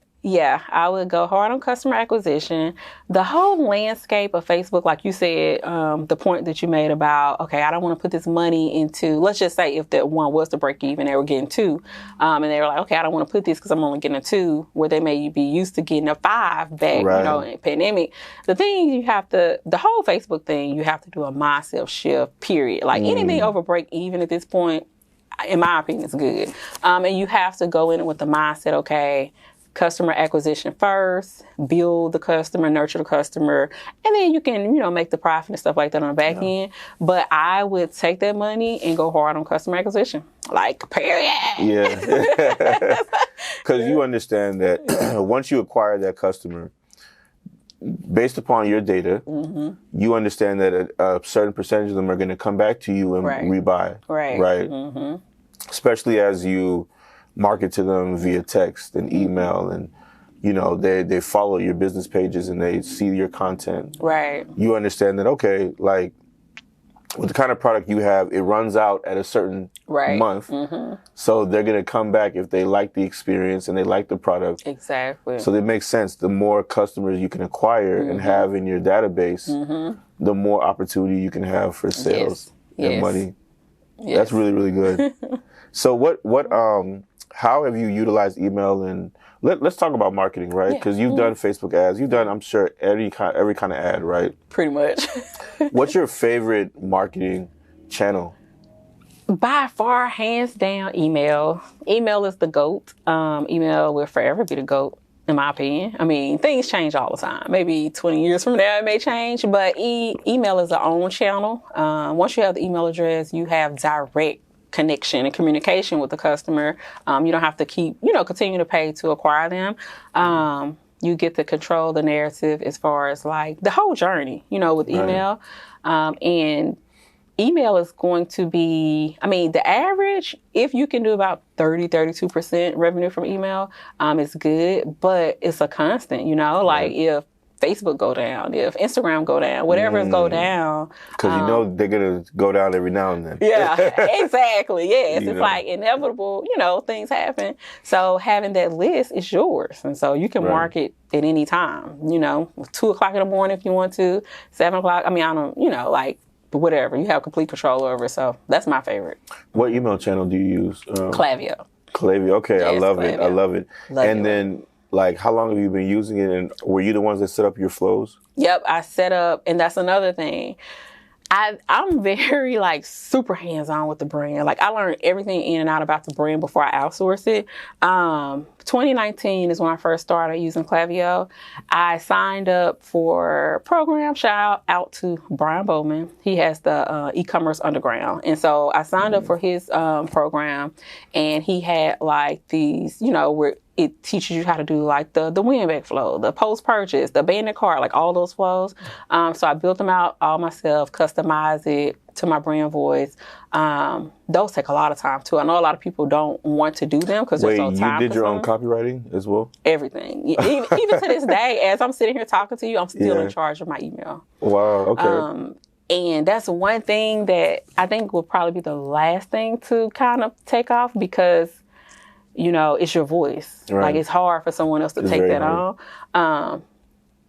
go hard on customer acquisition. The whole landscape of Facebook, like you said, the point that you made about, okay, I don't want to put this money into, let's just say if that one was to break even, they were getting 2. And they were like, okay, I don't want to put this because I'm only getting a 2, where they may be used to getting a 5 back, right. You know, in pandemic. The thing the whole Facebook thing, you have to do a mindset shift, period. Like anything over break even at this point, in my opinion, is good. And you have to go in with the mindset, okay, customer acquisition first, build the customer, nurture the customer, and then you can, make the profit and stuff like that on the back end. But I would take that money and go hard on customer acquisition. Like, period. Yeah. Because you understand that once you acquire that customer, based upon your data, you understand that a certain percentage of them are going to come back to you and rebuy. Right. Especially as you market to them via text and email, and they follow your business pages and they see your content. Right. You understand that, okay, like with the kind of product you have, it runs out at a certain month. So they're going to come back if they like the experience and they like the product. Exactly. So it makes sense. The more customers you can acquire and have in your database, the more opportunity you can have for sales and money. Yes. That's really, really good. So how have you utilized email, and let's talk about marketing, right? Because you've done Facebook ads, you've done, I'm sure, every kind of ad, right? Pretty much. What's your favorite marketing channel? By far, hands down, email. Email is the GOAT. Email will forever be the GOAT, in my opinion. I mean, things change all the time. Maybe 20 years from now it may change, but email is our own channel. Once you have the email address, you have direct connection and communication with the customer. You don't have to keep, continue to pay to acquire them. You get to control the narrative as far as like the whole journey, with email. And email is going to be, the average, if you can do about 32% revenue from email, it's good, but it's a constant, like if Facebook go down, if Instagram go down, whatever is go down. Because they're going to go down every now and then. Yeah, exactly. Yes, it's like inevitable, things happen. So having that list is yours. And so you can market at any time, 2 o'clock in the morning if you want to, 7 o'clock. I don't, whatever. You have complete control over it. So that's my favorite. What email channel do you use? Klaviyo. Klaviyo. Okay, yes, I love Klaviyo. It. I love it. And then, like, how long have you been using it, and were you the ones that set up your flows? Yep, I set up, and that's another thing. I'm very, super hands-on with the brand. Like, I learned everything in and out about the brand before I outsourced it. 2019 is when I first started using Klaviyo. I signed up for a program. Shout out to Brian Bowman. He has the e-commerce underground. And so I signed up for his program, and he had, these, where it teaches you how to do the win-back flow, the post-purchase, the abandoned cart, all those flows. So I built them out all myself, customized it to my brand voice. Those take a lot of time too. I know a lot of people don't want to do them because there's no time. You did your own copywriting as well? Everything. Even to this day, as I'm sitting here talking to you, I'm still in charge of my email. Wow, okay. And that's one thing that I think will probably be the last thing to kind of take off because it's your voice. Right. It's hard for someone else to take that on.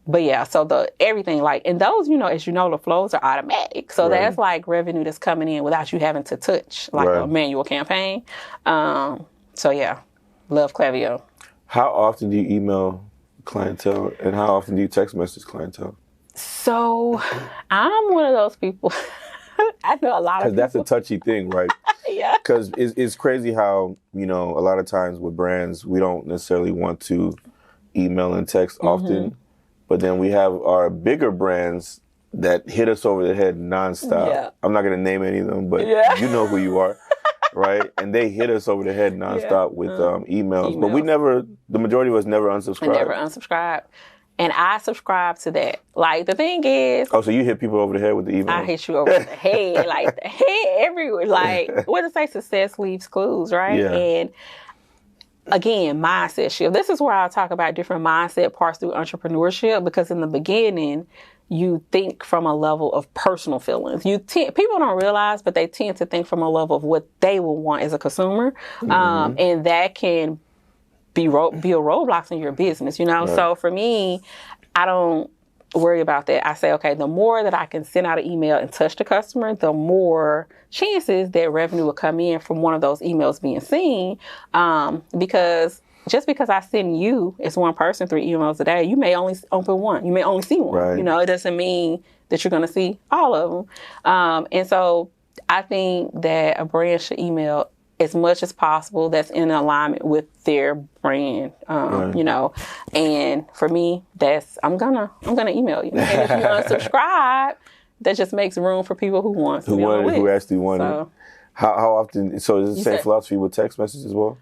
But yeah, so everything and those, as the flows are automatic. So that's revenue that's coming in without you having to touch a manual campaign. So yeah, love Klaviyo. How often do you email clientele, and how often do you text message clientele? So I'm one of those people. I know a lot of people. Because that's a touchy thing, right? Yeah. Because it's crazy how, a lot of times with brands, we don't necessarily want to email and text often. But then we have our bigger brands that hit us over the head nonstop. Yeah. I'm not going to name any of them, but you know who you are, right? And they hit us over the head nonstop with emails. But the majority of us never unsubscribed. Never unsubscribed. And I subscribe to that. Like, the thing is... Oh, so you hit people over the head with the email? I hit you over the head. Like, the head everywhere. Like, what does it say? Success leaves clues, right? Yeah. And again, mindset shift. This is where I talk about different mindset parts through entrepreneurship, because in the beginning, you think from a level of personal feelings. People don't realize, but they tend to think from a level of what they will want as a consumer. And that can be a roadblocks in your business, you know? Right. So for me, I don't worry about that. I say, okay, the more that I can send out an email and touch the customer, the more chances that revenue will come in from one of those emails being seen. Because just because I send you as one person 3 emails a day, you may only open one. You may only see one. Right. You know, it doesn't mean that you're going to see all of them. And so I think that a brand should email as much as possible that's in alignment with their brand, you know. And for me, I'm gonna email you. And if you unsubscribe, that just makes room for people who want to who actually want it. How often? So is it the same philosophy with text messages as well?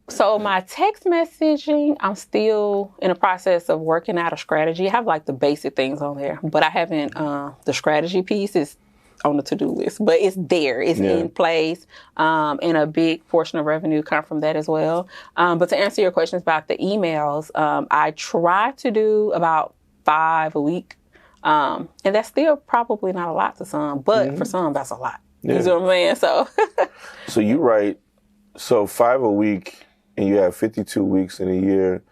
So my text messaging, I'm still in the process of working out a strategy. I have like the basic things on there, but I haven't. The strategy piece is on the to-do list, but it's there. It's in place, and a big portion of revenue come from that as well. But to answer your questions about the emails, I try to do about 5 a week, and that's still probably not a lot to some, but for some, that's a lot. Yeah. You know what I'm saying? So you write 5 a week, and you have 52 weeks in a year.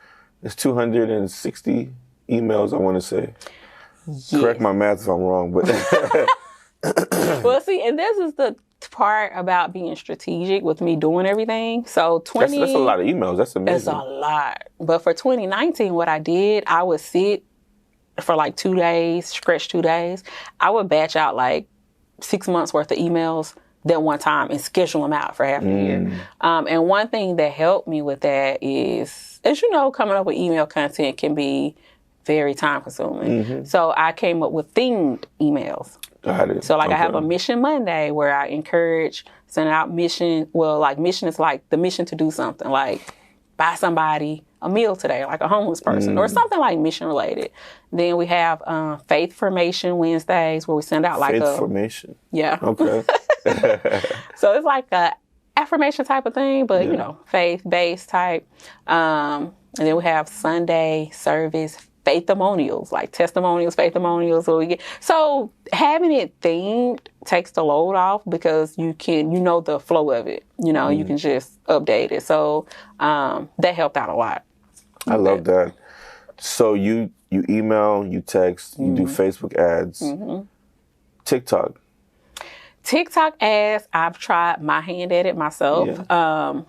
It's 260 emails, I want to say. Yes. Correct my math if I'm wrong, but... Well, see, and this is the part about being strategic with me doing everything. So that's a lot of emails. That's amazing. That's a lot. But for 2019, what I did, I would sit for like 2 days, stretch 2 days. I would batch out like 6 months worth of emails that one time and schedule them out for half a year. And one thing that helped me with that is, as you know, coming up with email content can be very time consuming. So I came up with themed emails. Got it. So I have a Mission Monday where I encourage sending out mission. Well, like mission is like the mission to do something, like buy somebody a meal today, like a homeless person or something like mission related. Then we have Faith Formation Wednesdays where we send out like Faith Formation. Yeah. Okay. So it's like a affirmation type of thing, but you know, faith-based type. And then we have Sunday service faithemonials, like testimonials, faithemonials. Where we get so having it themed takes the load off because you know the flow of it. You know, you can just update it. So that helped out a lot. I love that. So you email, you text, you do Facebook ads, TikTok ads. I've tried my hand at it myself. Yeah.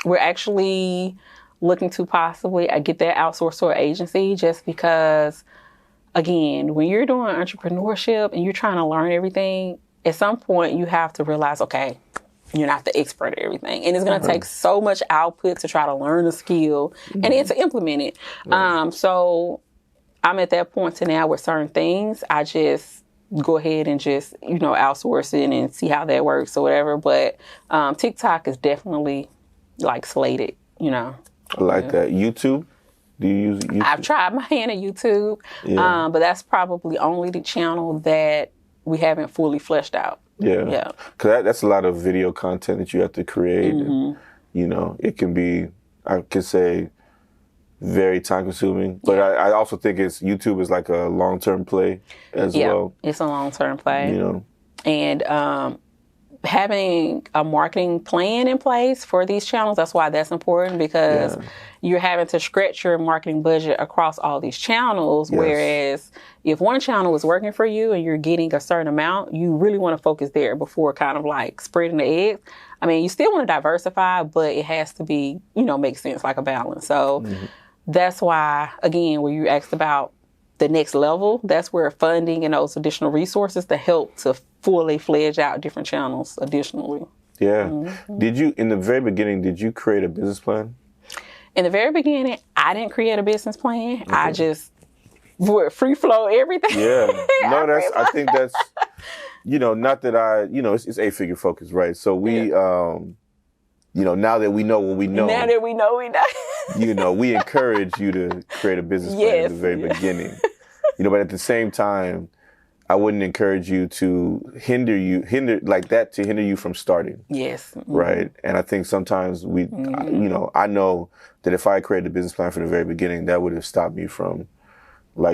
We're actually looking to possibly get that outsourced to an agency just because, again, when you're doing entrepreneurship and you're trying to learn everything, at some point you have to realize, okay, you're not the expert at everything. And it's going to take so much output to try to learn a skill and then to implement it. So I'm at that point to now with certain things, I just go ahead and just, outsource it and see how that works or whatever. But TikTok is definitely like slated, I like that. YouTube? Do you use YouTube? I've tried my hand at YouTube, but that's probably only the channel that we haven't fully fleshed out. Yeah. Because that's a lot of video content that you have to create. And, it can be, I could say, very time consuming. But I also think YouTube is like a long-term play as well. It's a long-term play. And having a marketing plan in place for these channels, that's why that's important, because you're having to stretch your marketing budget across all these channels. Yes. Whereas if one channel is working for you and you're getting a certain amount, you really want to focus there before kind of like spreading the eggs. I mean, you still want to diversify, but it has to be, make sense, like a balance. So that's why, again, where you asked about the next level, that's where funding and those additional resources to help to fully fledge out different channels additionally. Yeah. Did you, in the very beginning, did you create a business plan? In the very beginning, I didn't create a business plan. Okay. I just free flow everything. Yeah. No, I think that's, not that it's 8-figure focus, right? So we, now that we know what we know. Now that we know, we know. We encourage you to create a business plan at the very beginning. But at the same time, I wouldn't encourage you to hinder you from starting. Yes. Mm-hmm. Right. And I think sometimes I know that if I created a business plan from the very beginning, that would have stopped me from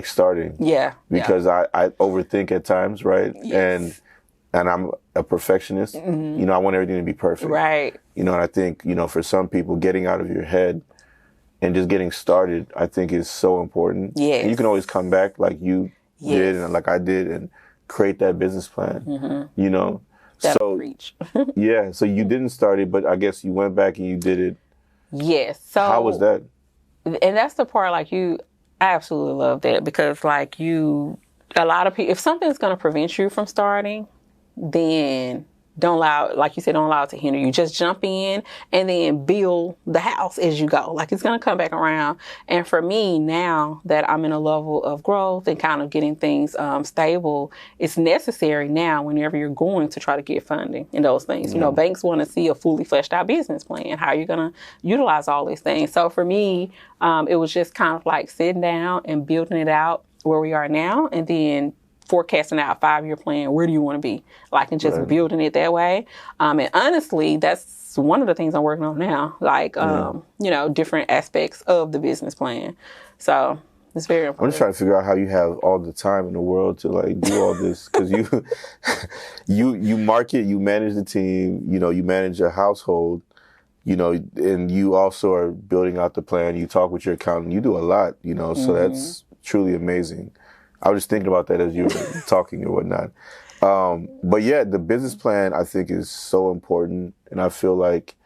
starting. Yeah. Because I overthink at times, right? Yes. And I'm a perfectionist. Mm-hmm. I want everything to be perfect. Right. And I think, for some people, getting out of your head and just getting started, I think is so important. Yes. And you can always come back like you did and like I did and create that business plan, That'll reach. Yeah. So you didn't start it, but I guess you went back and you did it. Yes. So how was that? And that's the part, I absolutely love that because a lot of people, if something's going to prevent you from starting, then don't allow it to hinder you. Just jump in and then build the house as you go. It's going to come back around. And for me, now that I'm in a level of growth and kind of getting things stable, it's necessary now whenever you're going to try to get funding and those things. Yeah. Banks want to see a fully fleshed out business plan. How are you going to utilize all these things? So for me, it was just kind of sitting down and building it out where we are now, and then forecasting out a 5-year plan. Where do you want to be? And just building it that way. And honestly, that's one of the things I'm working on now. Different aspects of the business plan. So it's very important. I'm just trying to figure out how you have all the time in the world to do all this because you market, you manage the team, you manage your household, and you also are building out the plan. You talk with your accountant. You do a lot, so that's truly amazing. I was just thinking about that as you were talking or whatnot. But yeah, the business plan I think is so important, and I feel like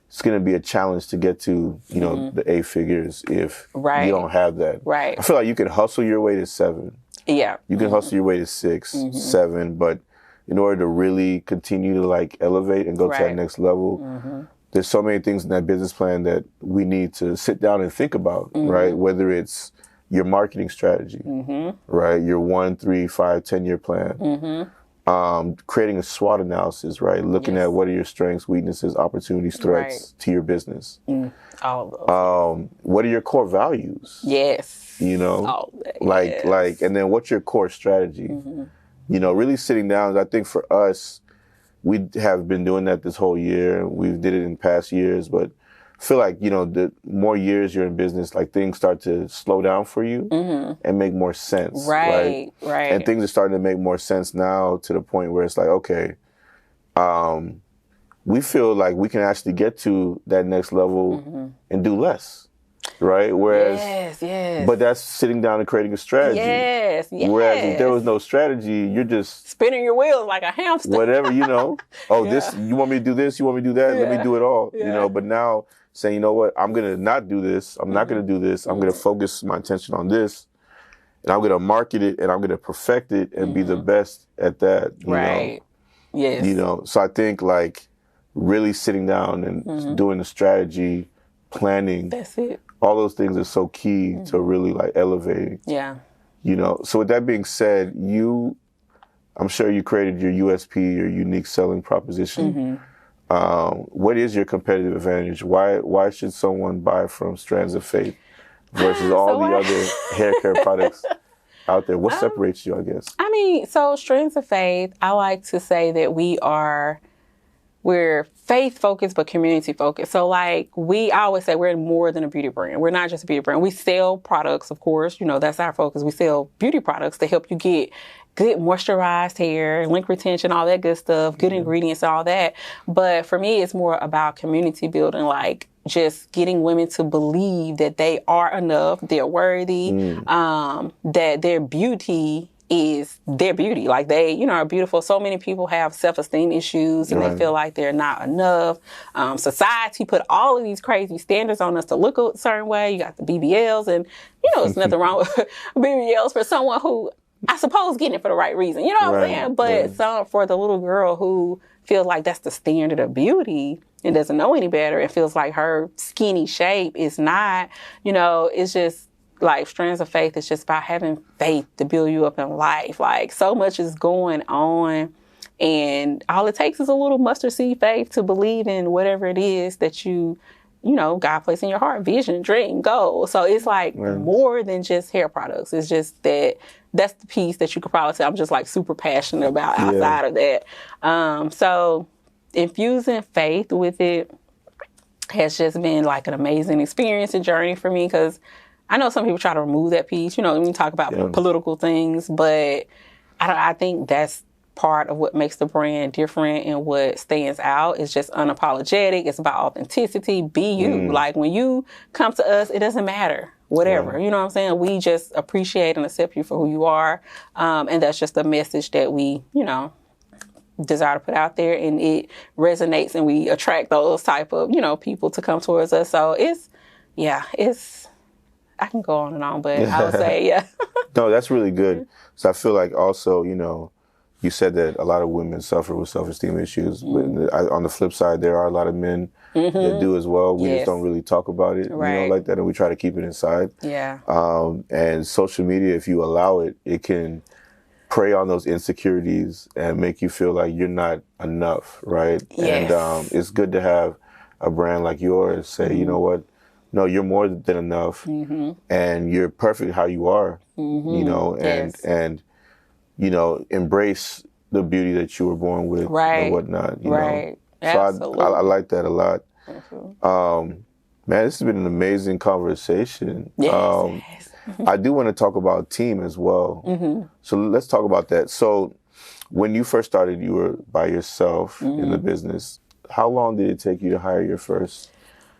it's going to be a challenge to get to, the 8 figures if you don't have that. Right. I feel like you can hustle your way to 7. Yeah. You can hustle your way to 6, 7, but in order to really continue to elevate and go to that next level, there's so many things in that business plan that we need to sit down and think about, right? Whether it's your marketing strategy, right? Your 1, 3, 5, 10-year plan. Creating a SWOT analysis, right? Looking at what are your strengths, weaknesses, opportunities, threats to your business. All of those. What are your core values? Yes. All that, and then what's your core strategy? Really sitting down. I think for us, we have been doing that this whole year. We did it in past years, but I feel like, the more years you're in business, things start to slow down for you and make more sense. Right. And things are starting to make more sense now to the point where it's okay, we feel like we can actually get to that next level and do less. Right? Whereas, yes. But that's sitting down and creating a strategy. Yes. Whereas if there was no strategy, you're just spinning your wheels like a hamster. Whatever, this, you want me to do this, you want me to do that, let me do it all. But now saying, what, I'm going to not do this. I'm not going to do this. I'm going to focus my attention on this. And I'm going to market it and I'm going to perfect it and be the best at that. You know? Yes. So I think really sitting down and doing the strategy, planning. That's it. All those things are so key to really elevating. Yeah. So with that being said, I'm sure you created your USP, your unique selling proposition. What is your competitive advantage? Why should someone buy from Strands of Faith versus all the other hair care products out there? What separates you, I guess? So Strands of Faith, I like to say that we're faith focused, but community focused. So I always say we're more than a beauty brand. We're not just a beauty brand. We sell products, of course, that's our focus. We sell beauty products to help you get good moisturized hair, link retention, all that good stuff, good ingredients, all that. But for me, it's more about community building, just getting women to believe that they are enough, they're worthy, that their beauty is their beauty. They, are beautiful. So many people have self-esteem issues and they feel like they're not enough. Society put all of these crazy standards on us to look a certain way. You got the BBLs and, there's nothing wrong with BBLs for someone who, I suppose, getting it for the right reason. You know what I'm saying? But for the little girl who feels like that's the standard of beauty and doesn't know any better and feels like her skinny shape is not, it's just like Strands of Faith is just about having faith to build you up in life. Like so much is going on, and all it takes is a little mustard seed faith to believe in whatever it is that God placed in your heart, vision, dream, goal. So it's like more than just hair products. It's just that's the piece that you could probably say I'm just like super passionate about outside of that. So infusing faith with it has just been like an amazing experience and journey for me, because I know some people try to remove that piece, when we talk about political things, but I think that's part of what makes the brand different and what stands out. Is just unapologetic. It's about authenticity. Be you. Like when you come to us, it doesn't matter. Whatever. You know what I'm saying? We just appreciate and accept you for who you are. And that's just a message that we, desire to put out there, and it resonates, and we attract those type of, people to come towards us. So I can go on and on, but I would say, No, that's really good. So I feel like also, you said that a lot of women suffer with self-esteem issues, but on the flip side, there are a lot of men that do as well. We just don't really talk about it, like that, and we try to keep it inside. Yeah. And social media, if you allow it, it can prey on those insecurities and make you feel like you're not enough, right? Yes. And it's good to have a brand like yours say, you know what? No, you're more than enough, and you're perfect how you are, and embrace the beauty that you were born with and whatnot. You know? Absolutely. So I like that a lot. Man, this has been an amazing conversation. Yes. I do want to talk about team as well. So let's talk about that. So when you first started, you were by yourself in the business. How long did it take you to hire your first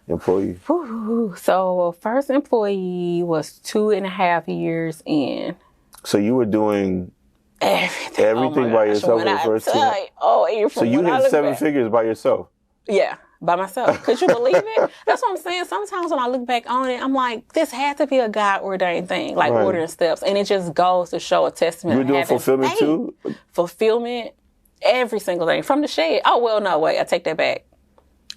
employee? So first employee was 2.5 years in. So you were doing everything by yourself in the first two? So you hit 7 figures by yourself? Yeah, by myself. Could you believe it? That's what I'm saying. Sometimes when I look back on it, I'm like, this had to be a God-ordained thing, like ordering steps. And it just goes to show a testament. You were doing fulfillment too? Fulfillment, every single thing. From the shed. Oh, well, no, wait, I take that back.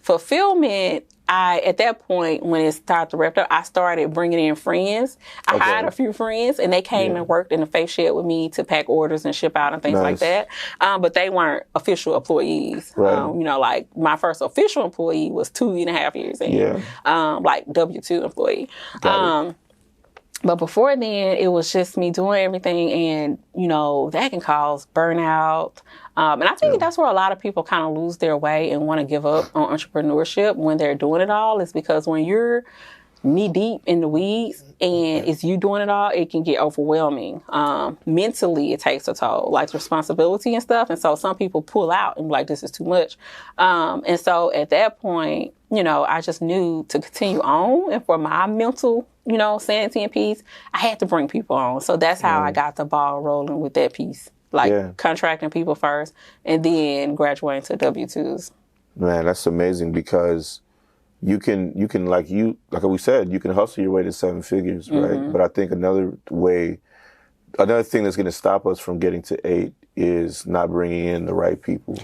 Fulfillment, at that point, when it started to wrap up, I started bringing in friends. I hired a few friends, and they came and worked in the faith shed with me to pack orders and ship out and things like that. But they weren't official employees. Like my first official employee was 2.5 years in, like W-2 employee. But before then, it was just me doing everything, and, that can cause burnout. And I think that's where a lot of people kind of lose their way and want to give up on entrepreneurship when they're doing it all, is because when you're knee deep in the weeds and it's you doing it all, it can get overwhelming. Mentally, it takes a toll, like responsibility and stuff. And so some people pull out and be like, this is too much. And so at that point, I just knew to continue on, and for my mental, sanity and peace, I had to bring people on. So that's how I got the ball rolling with that piece. Like contracting people first and then graduating to W-2s. Man, that's amazing, because you can like we said, you can hustle your way to 7 figures, right? But I think another thing that's going to stop us from getting to 8 is not bringing in the right people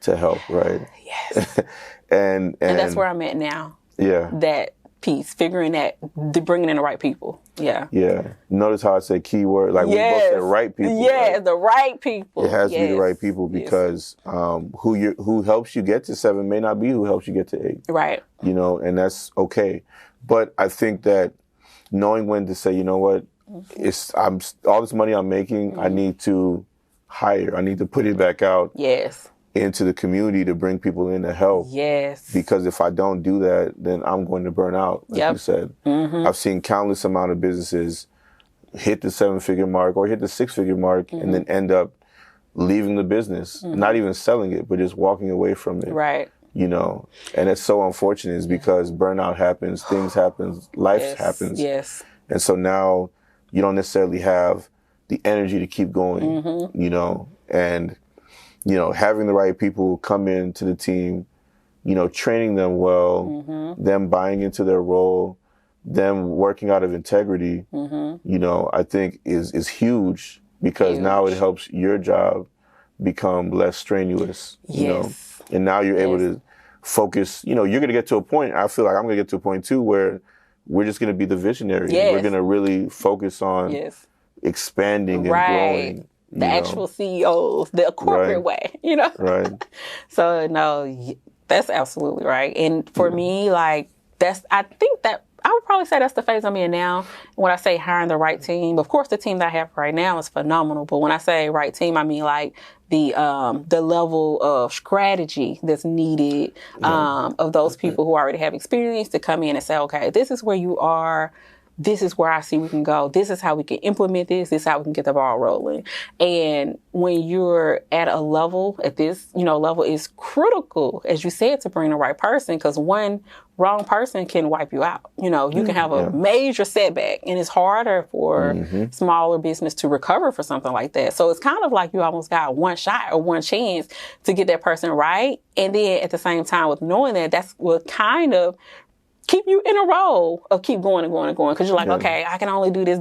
to help, right? Yes. and that's where I'm at now. Yeah. That piece, figuring that, bringing in the right people. Yeah. Yeah. Notice how I say keyword, like we both said right people. Yeah, right? The right people. It has to be the right people, because who helps you get to 7 may not be who helps you get to 8. Right. And that's okay. But I think that knowing when to say, you know what, I'm all this money I'm making, I need to hire. I need to put it back out. Yes. Into the community to bring people in to help. Yes. Because if I don't do that, then I'm going to burn out, like you said. I've seen countless amount of businesses hit the 7-figure mark or hit the 6-figure mark and then end up leaving the business, not even selling it, but just walking away from it. Right. And it's so unfortunate, is because burnout happens, things happen, life happens. Yes. And so now you don't necessarily have the energy to keep going, and having the right people come into the team, training them well, them buying into their role, them working out of integrity, I think is huge, because now it helps your job become less strenuous, and now you're able to focus, you're going to get to a point, I feel like I'm going to get to a point too, where we're just going to be the visionaries. Yes. We're going to really focus on expanding and growing. The actual CEOs, the corporate way, Right. So, no, that's absolutely right. And for me, like, I think that I would probably say that's the phase I'm in now. When I say hiring the right team, of course, the team that I have right now is phenomenal. But when I say right team, I mean like the level of strategy that's needed of those people who already have experience to come in and say, okay, this is where you are. This is where I see we can go. This is how we can implement this. This is how we can get the ball rolling. And when you're at a level, at this, level, is critical, as you said, to bring the right person, because one wrong person can wipe you out. You can have a major setback, and it's harder for smaller business to recover for something like that. So it's kind of like you almost got one shot or one chance to get that person right. And then at the same time, with knowing that, that's what kind of keep you in a role of keep going and going and going. Because you're like, okay, I can only do this.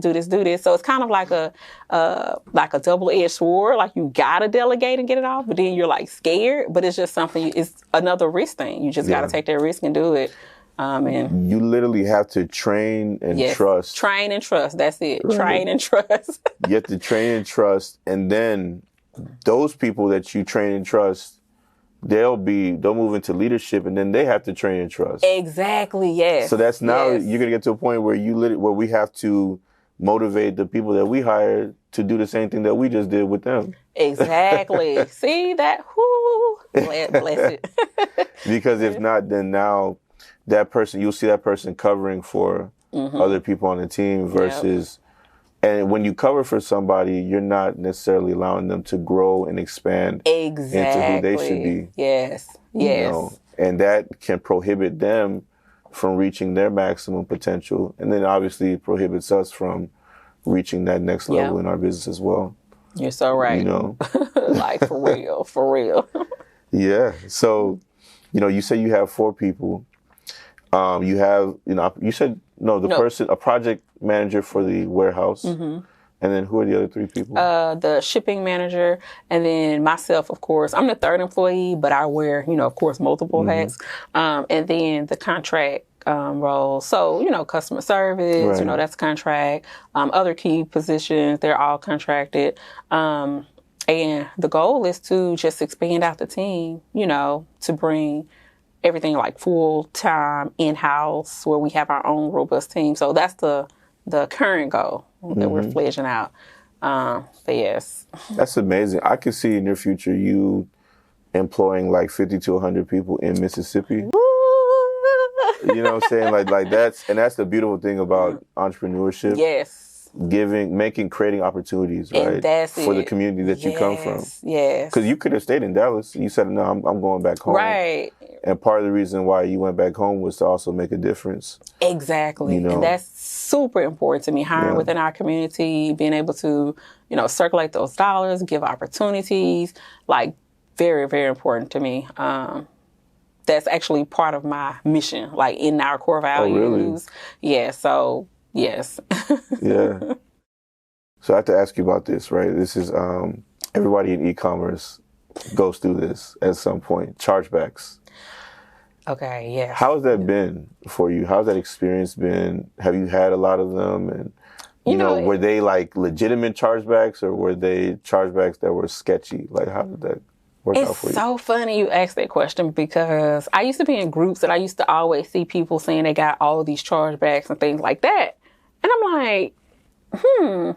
So it's kind of like a double-edged sword. Like, you got to delegate and get it off, but then you're like scared. But it's just something, it's another risk thing. You just got to take that risk and do it. And you literally have to train and trust. Train and trust. That's it. Right. Train and trust. You have to train and trust. And then those people that you train and trust, they'll move into leadership, and then they have to train and trust. Exactly. Yes. So that's now you're going to get to a point where where we have to motivate the people that we hired to do the same thing that we just did with them. Exactly. See that? Whoo, bless it. Because if not, then now you'll see that person covering for other people on the team versus. And when you cover for somebody, you're not necessarily allowing them to grow and expand into who they should be. Yes. And that can prohibit them from reaching their maximum potential. And then obviously it prohibits us from reaching that next level in our business as well. You're so right. Like, for real. Yeah. So, you say you have 4 people. You have, you said, person, a project manager for the warehouse. And then who are the other 3 people? The shipping manager, and then myself, of course. I'm the 3rd employee, but I wear, of course, multiple hats. And then the contract role. So, customer service, that's contract. Other key positions, they're all contracted. And the goal is to just expand out the team, to bring everything like full-time in-house where we have our own robust team. So that's the current goal that we're fleshing out. But yes. That's amazing. I could see in your future you employing like 50 to 100 people in Mississippi. You know what I'm saying? Like that's the beautiful thing about entrepreneurship. Yes. Creating opportunities, right? And that's for the community that you come from. Yes. Because you could have stayed in Dallas. You said, no, I'm going back home. Right. And part of the reason why you went back home was to also make a difference. Exactly. And that's super important to me. Hiring within our community, being able to, circulate those dollars, give opportunities, like, very, very important to me. That's actually part of my mission, like in our core values. Oh, really? Yeah. So, yes. Yeah. So I have to ask you about this, right? This is, everybody in e-commerce goes through this at some point, chargebacks. Okay, yeah. How has that been for you? How's that experience been? Have you had a lot of them? And, you know, were they like legitimate chargebacks or were they chargebacks that were sketchy? Like, how did that work out for you? It's so funny you asked that question because I used to be in groups that I used to always see people saying they got all of these chargebacks and things like that. And I'm like,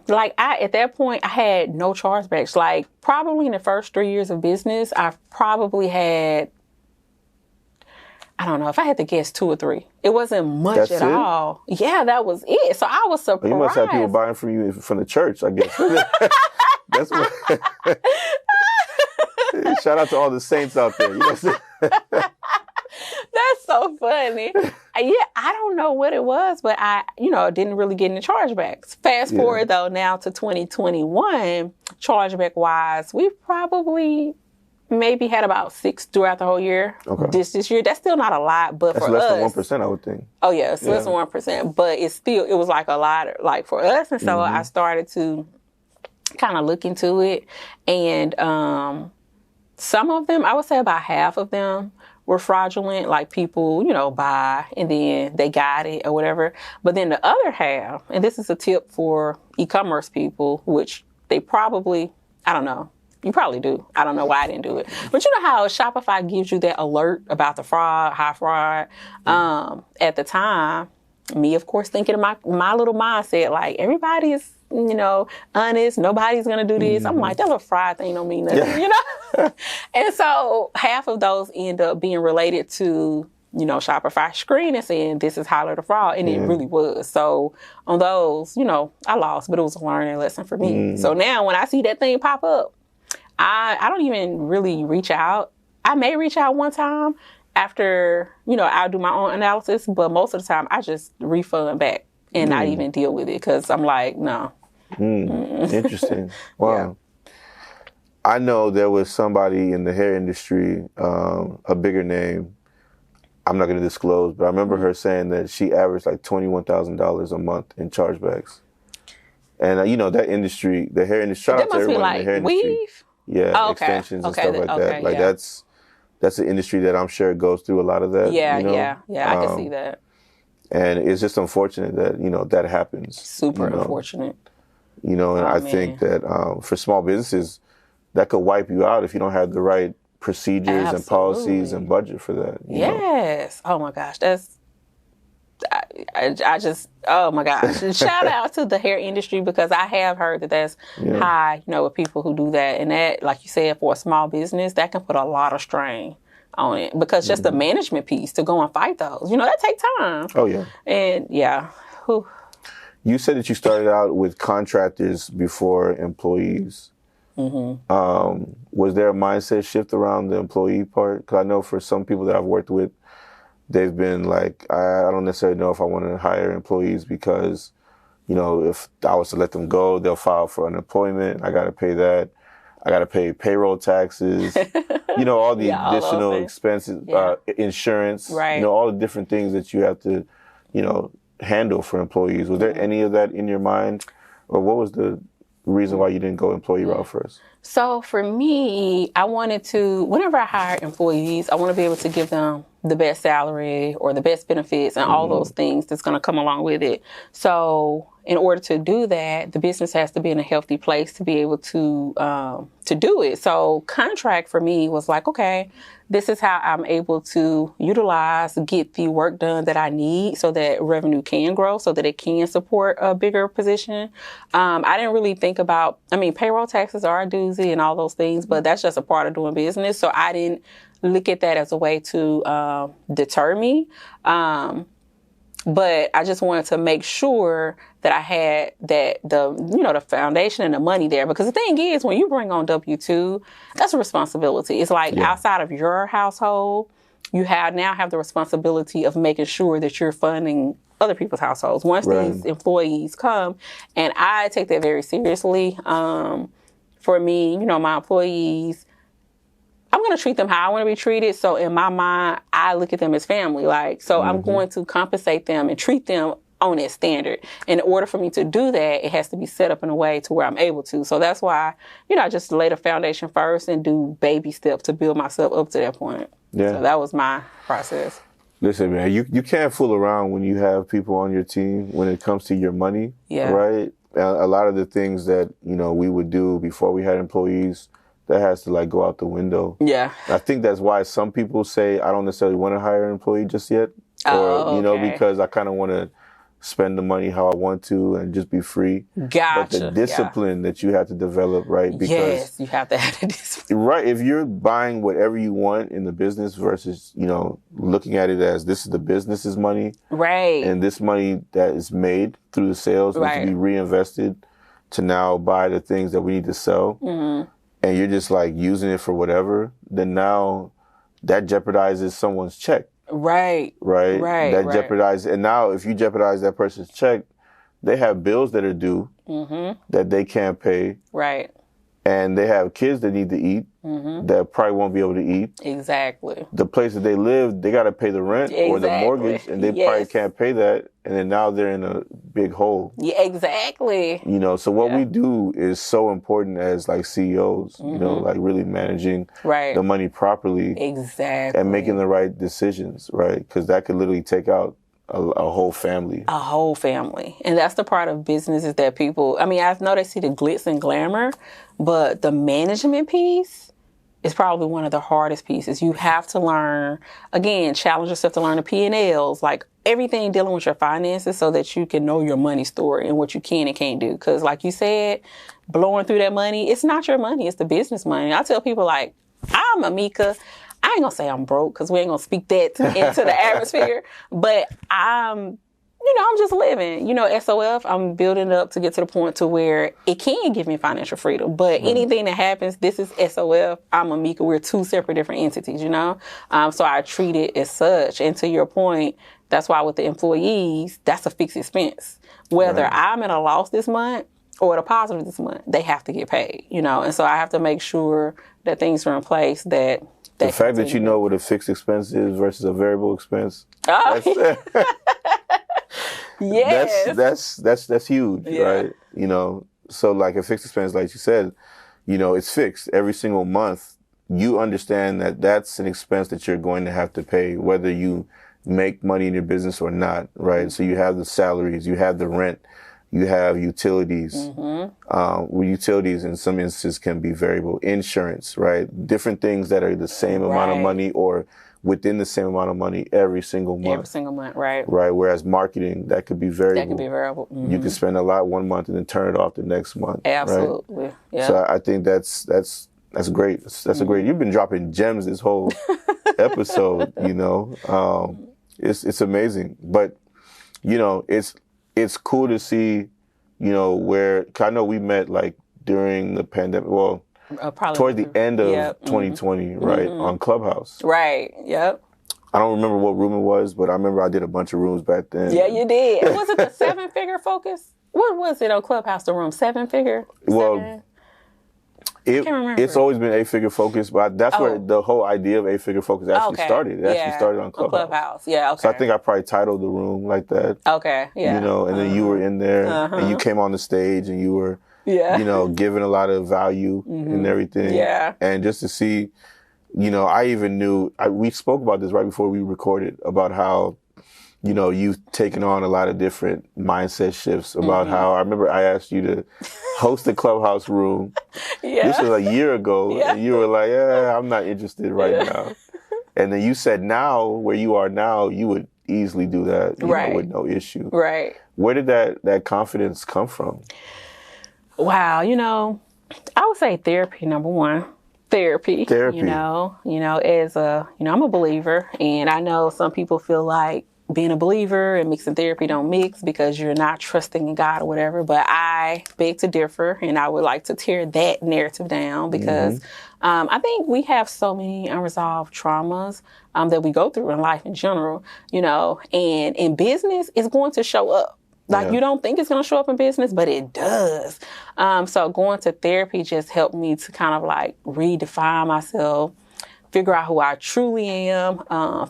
like at that point, I had no chargebacks. Like probably in the first 3 years of business, I probably had, I don't know, if I had to guess 2 or 3. It wasn't much at all. Yeah, that was it. So I was surprised. You must have people buying from you from the church, I guess. That's what. Shout out to all the saints out there. You know what I'm saying? That's so funny. Yeah, I don't know what it was, but I, didn't really get any chargebacks. Fast forward though now to 2021, chargeback wise, we probably maybe had about 6 throughout the whole year. Okay. This year, that's still not a lot, but that's for less us, than 1%, I would think. Oh yeah, it's less than 1%, but it was like a lot, like for us, and so I started to kind of look into it, and some of them, I would say about half of them, were fraudulent, like people, buy and then they got it or whatever. But then the other half, and this is a tip for e-commerce people, which they probably, I don't know, you probably do. I don't know why I didn't do it. But you know how Shopify gives you that alert about the fraud, high fraud? At the time, me, of course, thinking in my little mindset, like everybody is, honest. Nobody's going to do this. I'm like, that little fraud thing don't mean nothing, And so half of those end up being related to, Shopify screen and saying this is highlight of fraud. And it really was. So on those, I lost, but it was a learning lesson for me. So now when I see that thing pop up, I don't even really reach out. I may reach out one time after, I'll do my own analysis, but most of the time I just refund back and not even deal with it because I'm like, no. Interesting. Wow. Yeah. I know there was somebody in the hair industry, a bigger name, I'm not going to disclose, but I remember her saying that she averaged like $21,000 a month in chargebacks. And, that industry, the hair industry, shout out to everyone in the hair industry. Weave? Yeah, extensions and stuff like that. Like that's an industry that I'm sure goes through a lot of that. Yeah, I can see that. And it's just unfortunate that, that happens. Super unfortunate. And I think that for small businesses, that could wipe you out if you don't have the right procedures and policies and budget for that. Yes. Oh my gosh. I just, oh my gosh. Shout out to the hair industry because I have heard that that's high, with people who do that. And that, like you said, for a small business, that can put a lot of strain on it because just the management piece to go and fight those, that takes time. Oh, yeah. And Whew. You said that you started out with contractors before employees. Was there a mindset shift around the employee part? Because I know for some people that I've worked with, they've been like, I don't necessarily know if I want to hire employees because, if I was to let them go, they'll file for unemployment. I got to pay that. I got to pay payroll taxes, all the additional expenses, insurance, all the different things that you have to, handle for employees. Was there any of that in your mind? Or what was the reason why you didn't go employee route first? So for me, I wanted to, whenever I hire employees, I want to be able to give them the best salary or the best benefits and all those things that's going to come along with it. So in order to do that, the business has to be in a healthy place to be able to do it. So contract for me was like, okay, this is how I'm able to get the work done that I need so that revenue can grow, so that it can support a bigger position. I didn't really think about, payroll taxes are a doozy and all those things, but that's just a part of doing business. So I didn't look at that as a way to deter me. But I just wanted to make sure that I had the foundation and the money there. Because the thing is, when you bring on W-2, that's a responsibility. It's like outside of your household, you now have the responsibility of making sure that you're funding other people's households once these employees come. And I take that very seriously. For me, my employees, I'm going to treat them how I want to be treated. So in my mind, I look at them as family. I'm going to compensate them and treat them on that standard. In order for me to do that, it has to be set up in a way to where I'm able to. So that's why, I just lay the foundation first and do baby steps to build myself up to that point. Yeah. So that was my process. Listen, man, you can't fool around when you have people on your team when it comes to your money, right? A lot of the things that, we would do before we had employees, that has to go out the window. Yeah. I think that's why some people say I don't necessarily want to hire an employee just yet. Because I kind of want to spend the money how I want to and just be free. Gotcha. But the discipline that you have to develop, right? Because you have to have the discipline. Right. If you're buying whatever you want in the business versus, looking at it as this is the business's money. Right. And this money that is made through the sales needs to be reinvested to now buy the things that we need to sell. Mm-hmm. And you're just using it for whatever, then now that jeopardizes someone's check. Right. That jeopardizes, and now if you jeopardize that person's check, they have bills that are due that they can't pay. Right. and they have kids that need to eat that probably won't be able to eat. Exactly. The place that they live, they got to pay the rent or the mortgage, and they probably can't pay that. And then now they're in a big hole. Yeah, exactly. You know, so what we do is so important as like CEOs, you know, like really managing the money properly. Exactly. And making the right decisions, right? Because that could literally take out a whole family. A whole family. And that's the part of business is that people, I mean, I know they see the glitz and glamour, but the management piece is probably one of the hardest pieces. You have to learn, again, challenge yourself to learn the P&Ls, like everything dealing with your finances so that you can know your money story and what you can and can't do. Because like you said, blowing through that money, it's not your money, it's the business money. I tell people like, I'm Ameka. I ain't gonna say I'm broke because we ain't gonna speak that into the atmosphere, but I'm just living, SOF, I'm building up to get to the point to where it can give me financial freedom, but anything that happens, this is SOF, I'm Ameka, we're two separate different entities, so I treat it as such. And to your point, that's why with the employees, that's a fixed expense. Whether I'm at a loss this month or at a positive this month, they have to get paid, and so I have to make sure that things are in place that the fact that you know what a fixed expense is versus a variable expense. Yes. That's huge, right? So like a fixed expense, like you said, it's fixed every single month. You understand that that's an expense that you're going to have to pay, whether you make money in your business or not, right? So you have the salaries, you have the rent, you have utilities. Utilities in some instances can be variable. Insurance, right? Different things that are the same amount of money or within the same amount of money every single month. Every single month, right. Right. Whereas marketing, that could be variable. That could be variable. You can spend a lot one month and then turn it off the next month. Absolutely. Right? Yeah. So I think that's great. That's a great. You've been dropping gems this whole episode. It's amazing. But it's cool to see, where, 'cause I know we met like during the pandemic. Well, towards the end of 2020, right, on Clubhouse. Right. Yep. I don't remember what room it was, but I remember I did a bunch of rooms back then. Yeah, you did. Was it the 7-figure focus? What was it on Clubhouse? The room 7-figure? Well, it's always been 8-figure focus, but that's where the whole idea of 8-figure focus actually started. It actually started on Clubhouse. Yeah, okay. So I think I probably titled the room like that. Okay, yeah. And then you were in there, and you came on the stage, and you were, giving a lot of value and everything. Yeah. And just to see, I even knew, we spoke about this right before we recorded, about how, you've taken on a lot of different mindset shifts about how, I remember I asked you to host a Clubhouse room. This was a year ago. And you were like, I'm not interested right now. And then you said now, where you are now, you would easily do that with no issue. Right. Where did that confidence come from? Wow. I would say therapy, number one. Therapy. As I'm a believer, and I know some people feel like being a believer and mixing therapy don't mix because you're not trusting in God or whatever, but I beg to differ, and I would like to tear that narrative down because I think we have so many unresolved traumas that we go through in life in general, and in business, it's going to show up. Like, you don't think it's going to show up in business, but it does. So going to therapy just helped me to kind of like redefine myself, figure out who I truly am,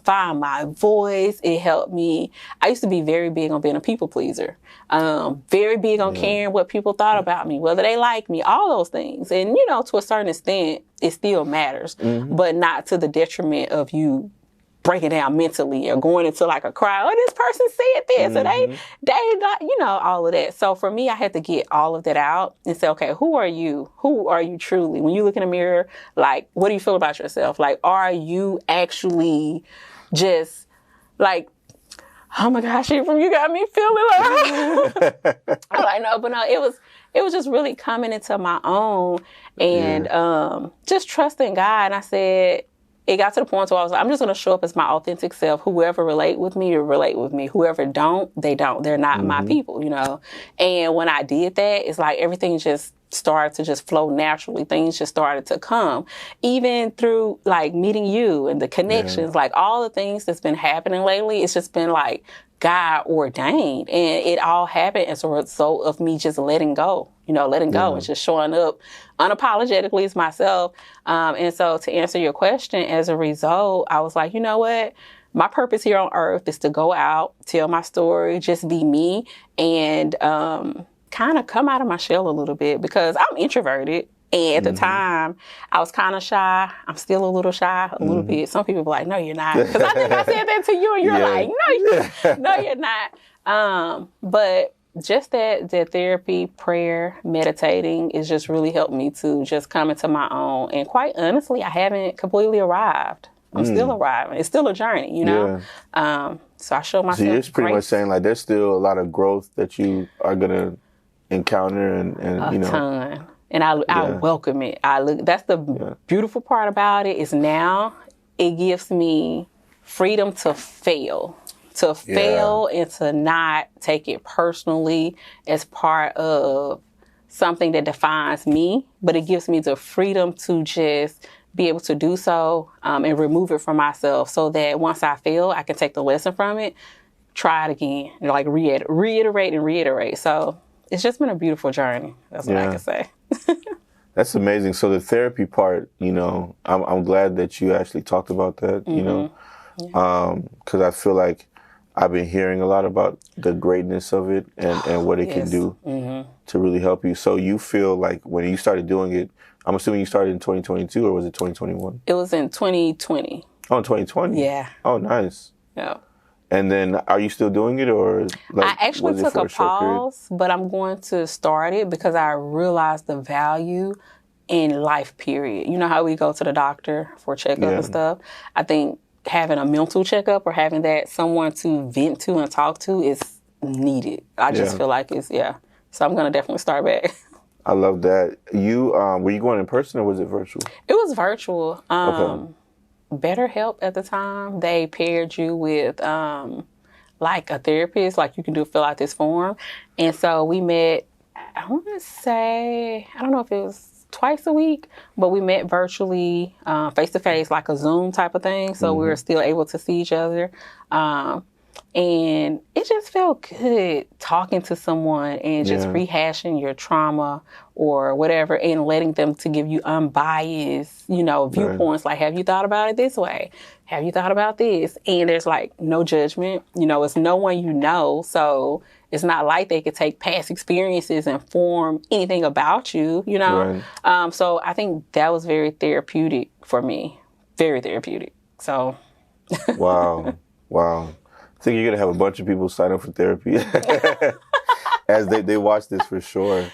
find my voice. It helped me. I used to be very big on being a people pleaser, very big on caring what people thought about me, whether they like me, all those things. And, to a certain extent, it still matters, but not to the detriment of you breaking down mentally or going into like a cry. Oh, this person said this, or they, all of that. So for me, I had to get all of that out and say, okay, who are you? Who are you truly? When you look in the mirror, like, what do you feel about yourself? Like, are you actually just like, oh my gosh, Ephraim, you got me feeling like, I'm like, no, but no, it was just really coming into my own and just trusting God. And I said, it got to the point where I was like, I'm just going to show up as my authentic self. Whoever relate with me, relate with me. Whoever don't, they don't. They're not my people, And when I did that, it's like everything just started to just flow naturally. Things just started to come. Even through like meeting you and the connections, like all the things that's been happening lately, it's just been like God ordained. And it all happened as a result of me just letting go, letting go and just showing up unapologetically as myself. And so to answer your question, as a result, I was like, you know what? My purpose here on earth is to go out, tell my story, just be me, and kind of come out of my shell a little bit, because I'm introverted. And at the time, I was kind of shy. I'm still a little shy, a little bit. Some people be like, no, you're not. Because I think I said that to you, and you're like, no, you're not. But just that therapy, prayer, meditating is just really helped me to just come into my own. And quite honestly, I haven't completely arrived. I'm still arriving. It's still a journey, Yeah. So I show myself. So you're pretty much grace. saying like there's still a lot of growth that you are gonna encounter and A ton. And I welcome it. That's the beautiful part about it, is now it gives me freedom to fail. And to not take it personally as part of something that defines me, but it gives me the freedom to just be able to do so and remove it from myself, so that once I fail, I can take the lesson from it, try it again, and like reiterate and reiterate. So it's just been a beautiful journey. That's what I can say. That's amazing. So the therapy part, I'm glad that you actually talked about that, because I feel like I've been hearing a lot about the greatness of it and what it can do to really help you. So you feel like when you started doing it, I'm assuming you started in 2022, or was it 2021? It was in 2020. Oh, in 2020? Yeah. Oh, nice. Yeah. And then are you still doing it, or I actually took a pause, but I'm going to start it because I realized the value in life, period. You know how we go to the doctor for checkup and stuff? I think having a mental checkup or having that someone to vent to and talk to is needed. I just feel like it's, So I'm going to definitely start back. I love that. You, were you going in person or was it virtual? It was virtual. Okay. BetterHelp at the time, they paired you with like a therapist, like you can fill out this form. And so we met, I want to say, I don't know if it was twice a week, but we met virtually, face-to-face, like a Zoom type of thing. So we were still able to see each other. And it just felt good talking to someone and just rehashing your trauma or whatever, and letting them to give you unbiased, viewpoints. Like, have you thought about it this way? Have you thought about this? And there's like no judgment. It's no one so it's not like they could take past experiences and form anything about you, Right. So I think that was very therapeutic for me. Very therapeutic. So. Wow. I think you're going to have a bunch of people sign up for therapy as they watch this for sure.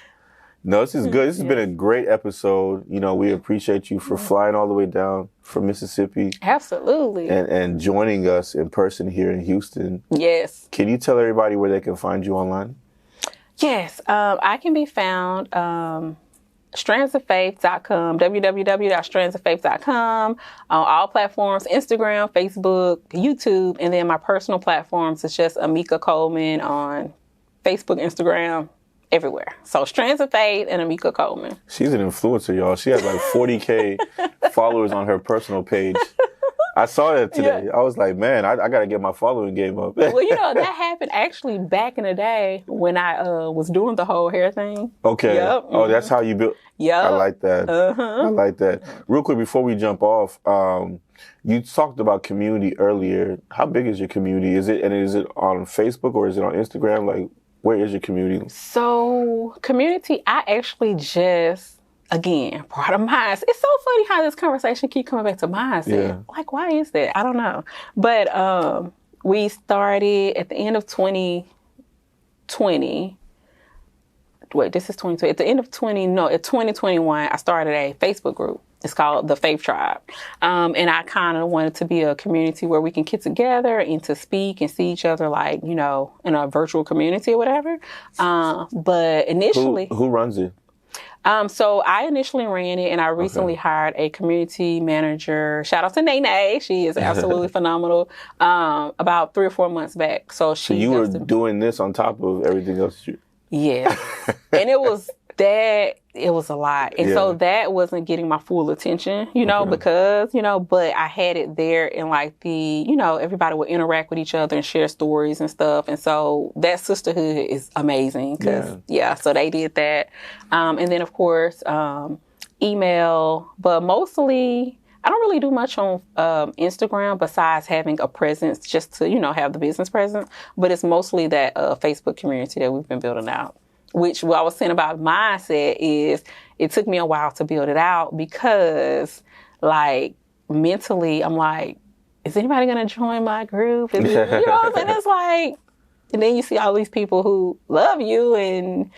No, this is good. This has been a great episode. We appreciate you for flying all the way down from Mississippi. Absolutely. And joining us in person here in Houston. Yes. Can you tell everybody where they can find you online? Yes. I can be found strandsoffaith.com, www.strandsoffaith.com, on all platforms, Instagram, Facebook, YouTube, and then my personal platforms is just Ameka Coleman on Facebook, Instagram, everywhere. So Strands of Faith and Ameka Coleman. She's an influencer, y'all. She has like 40K followers on her personal page. I saw that today. I was like, man, I got to get my following game up. Well, that happened actually back in the day when I was doing the whole hair thing. Okay. Yep. Oh, that's how you built. Yeah. I like that. I like that. Real quick, before we jump off, you talked about community earlier. How big is your community? Is it on Facebook or is it on Instagram? Like, where is your community? So, community, I actually just... Again, part of mindset. It's so funny how this conversation keep coming back to mindset. Yeah. Like, why is that? I don't know. But we started at the end of 2020. Wait, this is 2020. At the end of 2021, I started a Facebook group. It's called The Faith Tribe. And I kind of wanted to be a community where we can get together and to speak and see each other like, in a virtual community or whatever. But initially... Who runs it? So I initially ran it, and I recently hired a community manager. Shout out to Nene. She is absolutely phenomenal. About 3 or 4 months back. So you were doing this on top of everything else? Yeah. And it was it was a lot. And so that wasn't getting my full attention, because, but I had it there and like everybody would interact with each other and share stories and stuff. And so that sisterhood is amazing because, so they did that. And then, of course, email, but mostly I don't really do much on Instagram besides having a presence just to, have the business presence. But it's mostly that Facebook community that we've been building out. Which what I was saying about mindset is it took me a while to build it out because, like, mentally, I'm like, is anybody going to join my group? And it's like, and then you see all these people who love you and,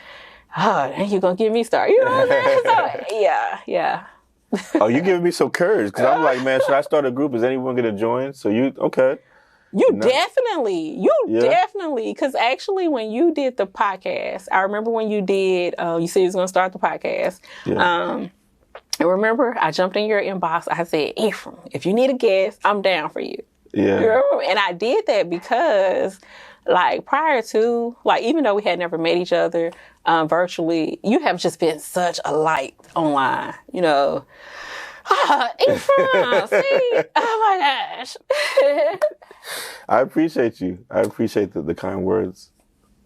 and you're going to get me started. You know what I'm saying? So, yeah. Oh, you're giving me some courage because I'm like, man, should I start a group? Is anyone going to join? So okay. Definitely, because actually when you did the podcast, I remember when you did, you said you was going to start the podcast. Yeah. And remember, I jumped in your inbox. I said, Ephraim, if you need a guest, I'm down for you. Yeah. You remember? And I did that because, like, prior to, like, even though we had never met each other virtually, you have just been such a light online, Ephraim, see? Oh my gosh. I appreciate you. I appreciate the kind words.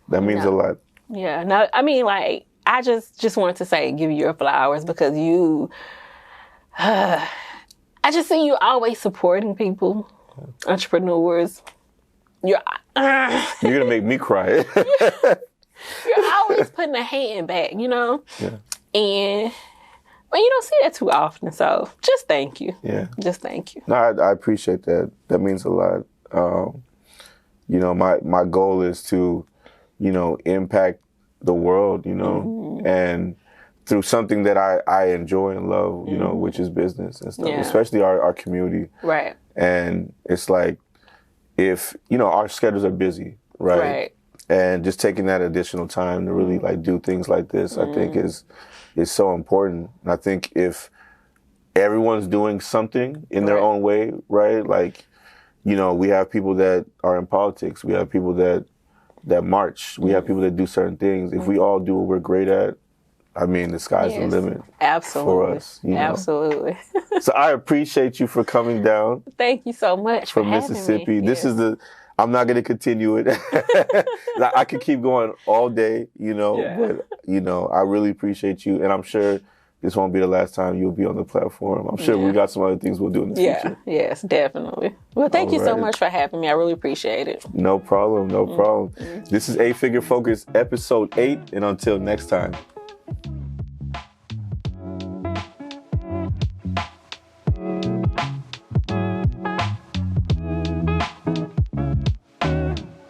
That means a lot. Yeah. No, I mean, like, I just wanted to say, give you your flowers because you, I just see you always supporting people, entrepreneurs. You're going to make me cry. You're always putting a hand back, Yeah. And... Well, you don't see that too often, so just thank you. Yeah. Just thank you. No, I appreciate that. That means a lot. My goal is to, impact the world, and through something that I enjoy and love, which is business and stuff, especially our community. Right. And it's like, if, our schedules are busy, right? And just taking that additional time to really like do things like this, I think is so important. And I think if everyone's doing something in their own way, right? Like, we have people that are in politics. We have people that march. We have people that do certain things. If we all do what we're great at, I mean, the sky's the limit. Absolutely. For us. Absolutely. So I appreciate you for coming down. Thank you so much from Mississippi. This is I'm not going to continue it. I could keep going all day, but, I really appreciate you. And I'm sure this won't be the last time you'll be on the platform. I'm sure we got some other things we'll do in the future. Yes, definitely. Well, thank you so much for having me. I really appreciate it. No problem. This is A Figure Focus, episode 8. And until next time.